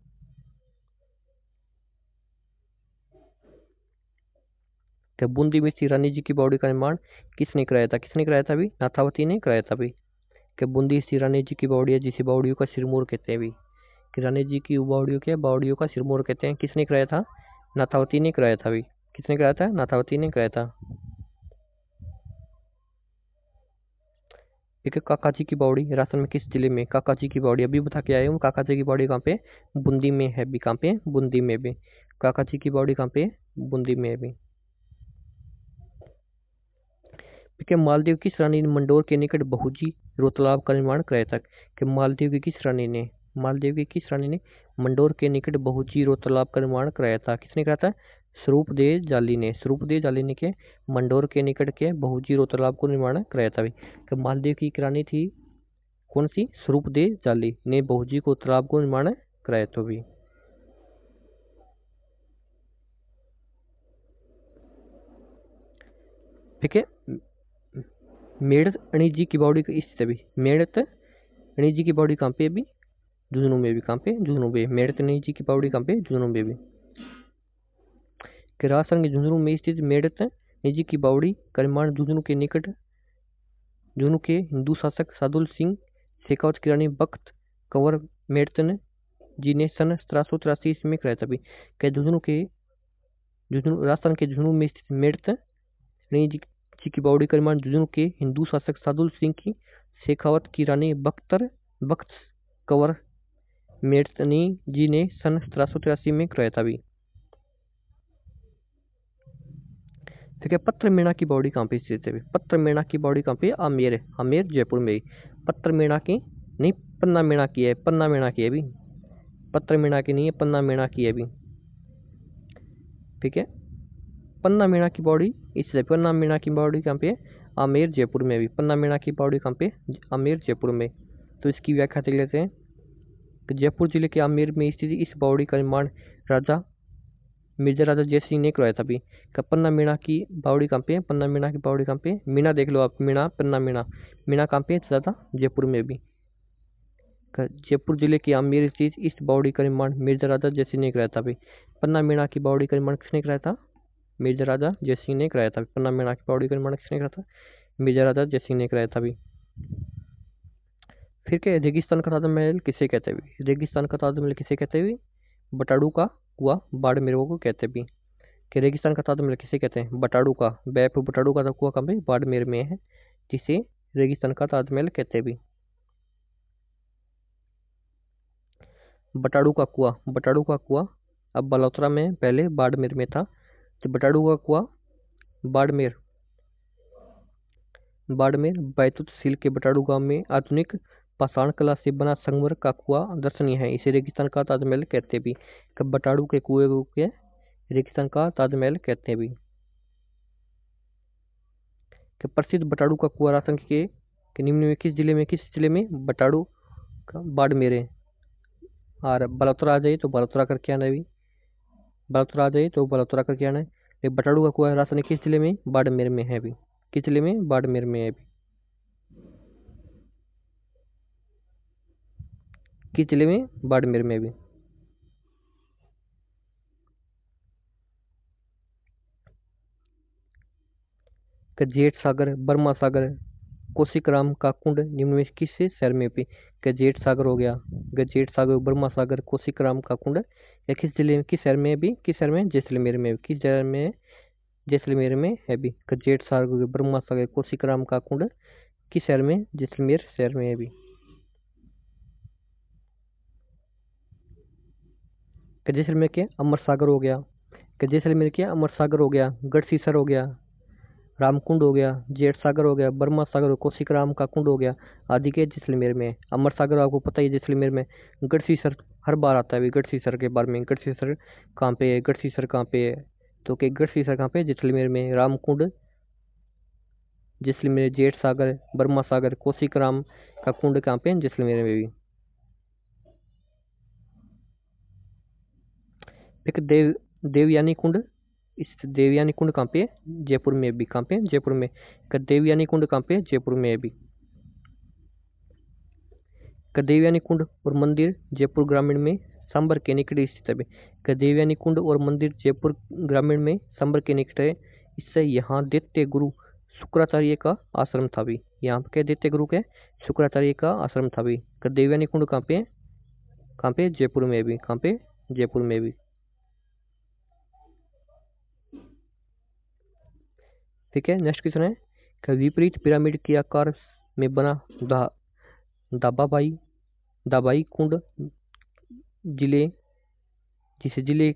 क्या बूंदी में स्थित रानी जी की बावड़ी का निर्माण किसने कराया था, किसने कराया था भी, नाथावती ने कराया था भी। कि बूंदी स्थित रानी जी की बावड़ी है जिसे बावड़ियों का सिरमौर कहते हैं भी। कि रानी जी की बावड़ियों के बावड़ियों का सिरमौर कहते हैं, किसने कराया था, नाथावती ने कराया था भी। किसने कराया था, नाथावती ने कराया था। एक काका जी की बावड़ी राजस्थान में किस जिले में, काका जी की बावड़ी अभी बता के आए हूँ। काका जी की बावड़ी कहाँ पे, बूंदी में है भी। कहाँ पे, बूंदी में भी। काका जी की बावड़ी कहाँ पे, बूंदी में है भी। ठीक है, मालदीव की रानी ने मंडोर के निकट बहुजी रोतालाब का निर्माण कराया था। कि मालदीव की किस रानी ने, मालदीव की किस रानी ने मंडोर के निकट बहुजी रोतालाब का निर्माण कराया था, किसने कराया था, स्वरूपदेव जाली ने। स्वरूपदेव जाली ने के मंडोर के निकट के बहुजी रोतालाब को निर्माण कराया था। कि मालदीव की एक रानी थी कौन सी, स्वरूपदेव जाली ने बहुजी को तालाब को निर्माण कराया था भी। ठीक है, मेड़त अणी जी की बावड़ी स्थित है भी। मेड़त अणी जी की बावड़ी कहाँ पे भी, झुंझुनू में भी। कहाँ पे, झुंझुनू में। मेड़त अणी जी की बावड़ी कहाँ पे, झुंझुनू में भी। कि राजस्थान के झुंझुनू में स्थित मेड़त अणी जी की बावड़ी का निर्माण झुंझुनू के निकट झुंझुनू के हिंदू शासक सादुल सिंह शेखावत की रानी बख्त कंवर मेड़तन जी ने सन 1783 ईस्वी में कराया था भी। क्या झुंझुनू राजस्थान के झुंझुनू में स्थित मेड़त अणी जी की बावड़ी का निर्माण झुंझुनू के हिंदू शासक सादुल सिंह की शेखावत की रानी बख्त कंवर मेड़तनी जी ने सन 1783 में कराया था भी। ठीक है, पत्र मेणा की बावड़ी कहाँ पे स्थित है, पत्र मेणा की बावड़ी कहाँ पे, आमेर, आमेर जयपुर में। पत्र मेणा की नहीं, पन्ना मेणा की है, पन्ना मेणा की है भी। पत्र मेणा की नहीं है, पन्ना मेणा की है भी। ठीक है, पन्ना मेणा की बावड़ी इससे, पन्ना मेणा की बावड़ी कहाँ पे, आमेर जयपुर में भी। पन्ना मेणा की बावड़ी कहाँ पे, आमेर जयपुर में। तो इसकी व्याख्या देख लेते हैं कि जयपुर जिले के आमेर में स्थित इस बावड़ी का निर्माण राजा मिर्जा राजा जय सिंह ने करवाया था। अभी पन्ना मीणा की बावड़ी कहाँ पे है? पन्ना मीणा की बावड़ी कहाँ पे है? मीणा देख लो आप, मीणा पन्ना मीणा, मीणा कहाँ पे है? ज़्यादा जयपुर में भी। जयपुर जिले की आमेर स्थित इस बावड़ी का निर्माण मिर्जा राजा जय सिंह ने कराया था। अभी पन्ना मीणा की बावड़ी का निर्माण किसने कराया था? मिर्जा राजा जय सिंह ने कराया था। पन्ना मीणा की बावड़ी का निर्माण किसने कराया था? मिर्जा राजा जय सिंह ने कराया था। अभी फिर क्या, रेगिस्तान का ताजमहल किसे कहते हैं? रेगिस्तान का ताजमहल किसे कहते हैं? बटाड़ू का कुआं बाड़मेर को कहते हैं। कि रेगिस्तान का ताजमहल किसे कहते हैं? बटाड़ू का, बैपुर बटाड़ू का कुआं कहाँ पे? बाड़मेर में है, जिसे रेगिस्तान का ताजमहल कहते हैं। बटाड़ू का कुआं, बटाड़ू का कुआं अब बलोतरा में, पहले बाड़मेर में था। तो बटाड़ू का कुआं बाड़मेर, बाड़मेर बैतूल तहसील के बटाड़ू गांव में आधुनिक पाषाण कला से बना संगमरमर का कुआं दर्शनीय है। इसे रेगिस्तान का ताजमहल कहते भी। कब बटाड़ू के कुएं को रेगिस्तान का ताजमहल कहते भी। कि प्रसिद्ध बटाड़ू का कुआं राजस्थान के निम्न में किस जिले में बटाड़ू का बाड़मेर है। और बलोतरा आ जाइए तो बलोतरा करके आना है। भी बलोतरा आ जाइए तो बलोतरा करके आना है। बटाड़ू का कुआं राजस्थान किस जिले में? बाड़मेर में है। भी किस जिले में? बाड़मेर में है। भी किस जिले में? बाड़मेर में। भी जेठ सागर, बर्मा सागर, कोसिकराम का कुंड निम्न में किस शहर में? भी गजेट सागर हो गया, गजेट सागर, बर्मा सागर, कोसिकराम का कुंड या किस जिले में, किस शहर में? भी किस शहर में? जैसलमेर में। किस शहर में? जैसलमेर में है। भी गजेट सागर, बर्मा सागर, कोसिकराम का कुंड किस शहर में? जैसलमेर शहर में है। भी जैसलमेर के अमर सागर हो गया, जैसलमेर के अमर सागर हो गया, गढ़सीसर हो गया, रामकुंड हो गया, जेठ सागर हो गया, बर्मा सागर, कोसिकराम का कुंड हो गया, आदि के जैसलमेर में। अमर सागर आपको पता ही है जैसलमेर में। गढ़सीसर हर बार आता है गढ़सीसर के बारे में। गढ़सीसर कहाँ पे है? गढ़सीसर कहाँ पे है? तो के गढ़सीसर कहाँ पे? जैसलमेर में। रामकुंड जैसलमेर, जेठ सागर, बर्मा सागर, कोसिकराम का कुंड कहाँ पे? जैसलमेर में। भी एक देवयानी कुंड, इस देवयानी कुंड कहाँ पे है? जयपुर में। भी कहाँ पे? जयपुर में। देवयानी कुंड कहाँ पे? जयपुर में। भी देवयानी कुंड और मंदिर जयपुर ग्रामीण में सांबर के निकट स्थित है। देवयानी कुंड और मंदिर जयपुर ग्रामीण में सांबर के निकट है। इससे यहाँ दैत्य गुरु शुक्राचार्य का आश्रम था। भी यहाँ पे दैत्य गुरु के शुक्राचार्य का आश्रम था। भी देवयानी कुंड कहाँ पे? कहाँ पे? जयपुर में। भी कहाँ पे? जयपुर में। भी ठीक है। नेक्स्ट क्वेश्चन है कि विपरीत पिरामिड के आकार में बना दाबाबाई दाबाई कुंड जिले, जिसे जिले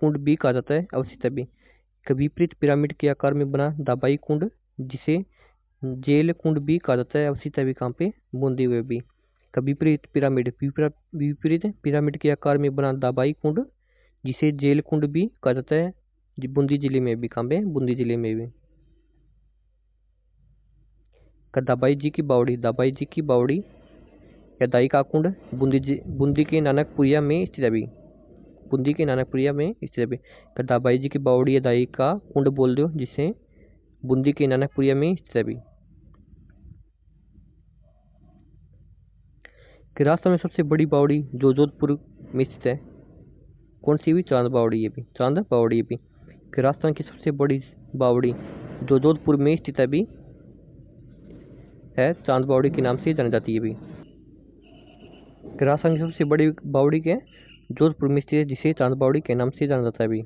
कुंड भी कहा जाता है, अवस्थित है। भी विपरीत पिरामिड के आकार में बना दाबाई कुंड, जिसे जेल कुंड भी कहा जाता है, अवस्थित है। भी कहाँ पे? बूंदी में। भी विपरीत पिरामिड, विपरीत पिरामिड के आकार में बना दाबाई कुंड, जिसे जेल कुंड भी कहा जाता है, बूंदी जिले में। भी कहाँ पे? बूंदी जिले में। भी दाबाई जी की बावड़ी, दाबाई जी की बावड़ी या दाई का कुंड बूंदी के नानकपुरिया में स्थित है। भी बूंदी के नानकपुरिया में स्थित है। भी दाबाई जी की बावड़ी या दाई का कुंड बोल दो, जिसे बूंदी के नानकपुरिया में स्थित है। भी राजस्थान में सबसे बड़ी बावड़ी जो जोधपुर में स्थित है, कौन सी? भी चांद बावड़ी है। भी चांद बावड़ी है। भी राजस्थान की सबसे बड़ी बावड़ी जो जोधपुर में स्थित है, भी है चांद बावड़ी के नाम से जानी जाती है। भी राजस्थान की सबसे बड़ी बावड़ी के जोधपुर में स्थित है, जिसे चांद बावड़ी के नाम से जाना जाता है। भी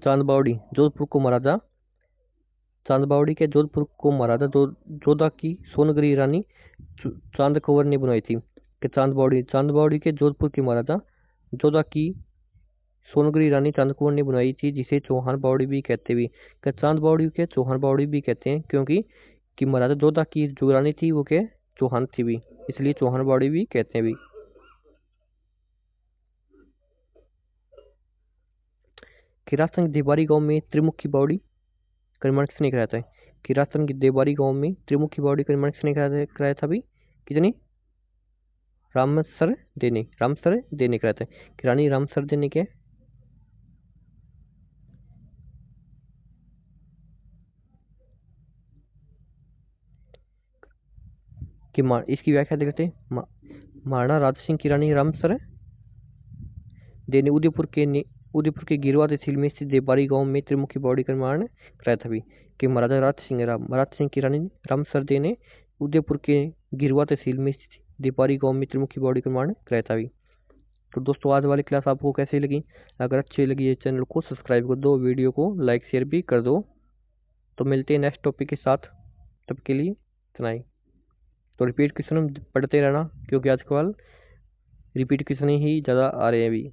चांद बावड़ी जोधपुर को महाराजा, चांद बावड़ी के जोधपुर को महाराजा जोधा की सोनगरी रानी चांद कंवर ने बनवाई थी। कि चांद बावड़ी के जोधपुर के महाराजा जोधा की सोनगरी रानी चांद कंवर ने बनवाई थी, जिसे चौहान बावड़ी भी कहते भी। कि चांद बावड़ी के चौहान बावड़ी भी कहते हैं, क्योंकि कि महाराजा जोधा की जो रानी थी वो के चौहान थी। भी इसलिए चौहान बावड़ी भी कहते हैं। भी कि राजस्थान के देवारी गांव में त्रिमुखी बावड़ी का निर्माण किसने कराया था? कि राजस्थान के देवारी गांव में त्रिमुखी बावड़ी का निर्माण किसने कराया था अभी? कितनी? रामसर देने कराया था। कि रानी रामसर देने के कि इसकी व्याख्या देखते हैं। महाराणा राज सिंह की रानी रामसर देने उदयपुर के गिरवा तहसील में स्थित देवारी गांव में त्रिमुखी बावड़ी का निर्माण कराया था भी। कि महाराजा राज सिंह की रानी रामसर दे ने उदयपुर के गिरवा तहसील में स्थित देवारी गांव में त्रिमुखी बावड़ी का निर्माण कराया था भी। तो दोस्तों आज वाली क्लास आपको कैसी लगी? अगर अच्छी लगी है चैनल को सब्सक्राइब कर दो, वीडियो को लाइक शेयर भी कर दो। तो मिलते हैं नेक्स्ट टॉपिक के साथ, तब के लिए इतना ही। तो रिपीट क्वेश्चन पढ़ते रहना क्योंकि आजकल रिपीट क्वेश्चन ही ज़्यादा आ रहे हैं अभी।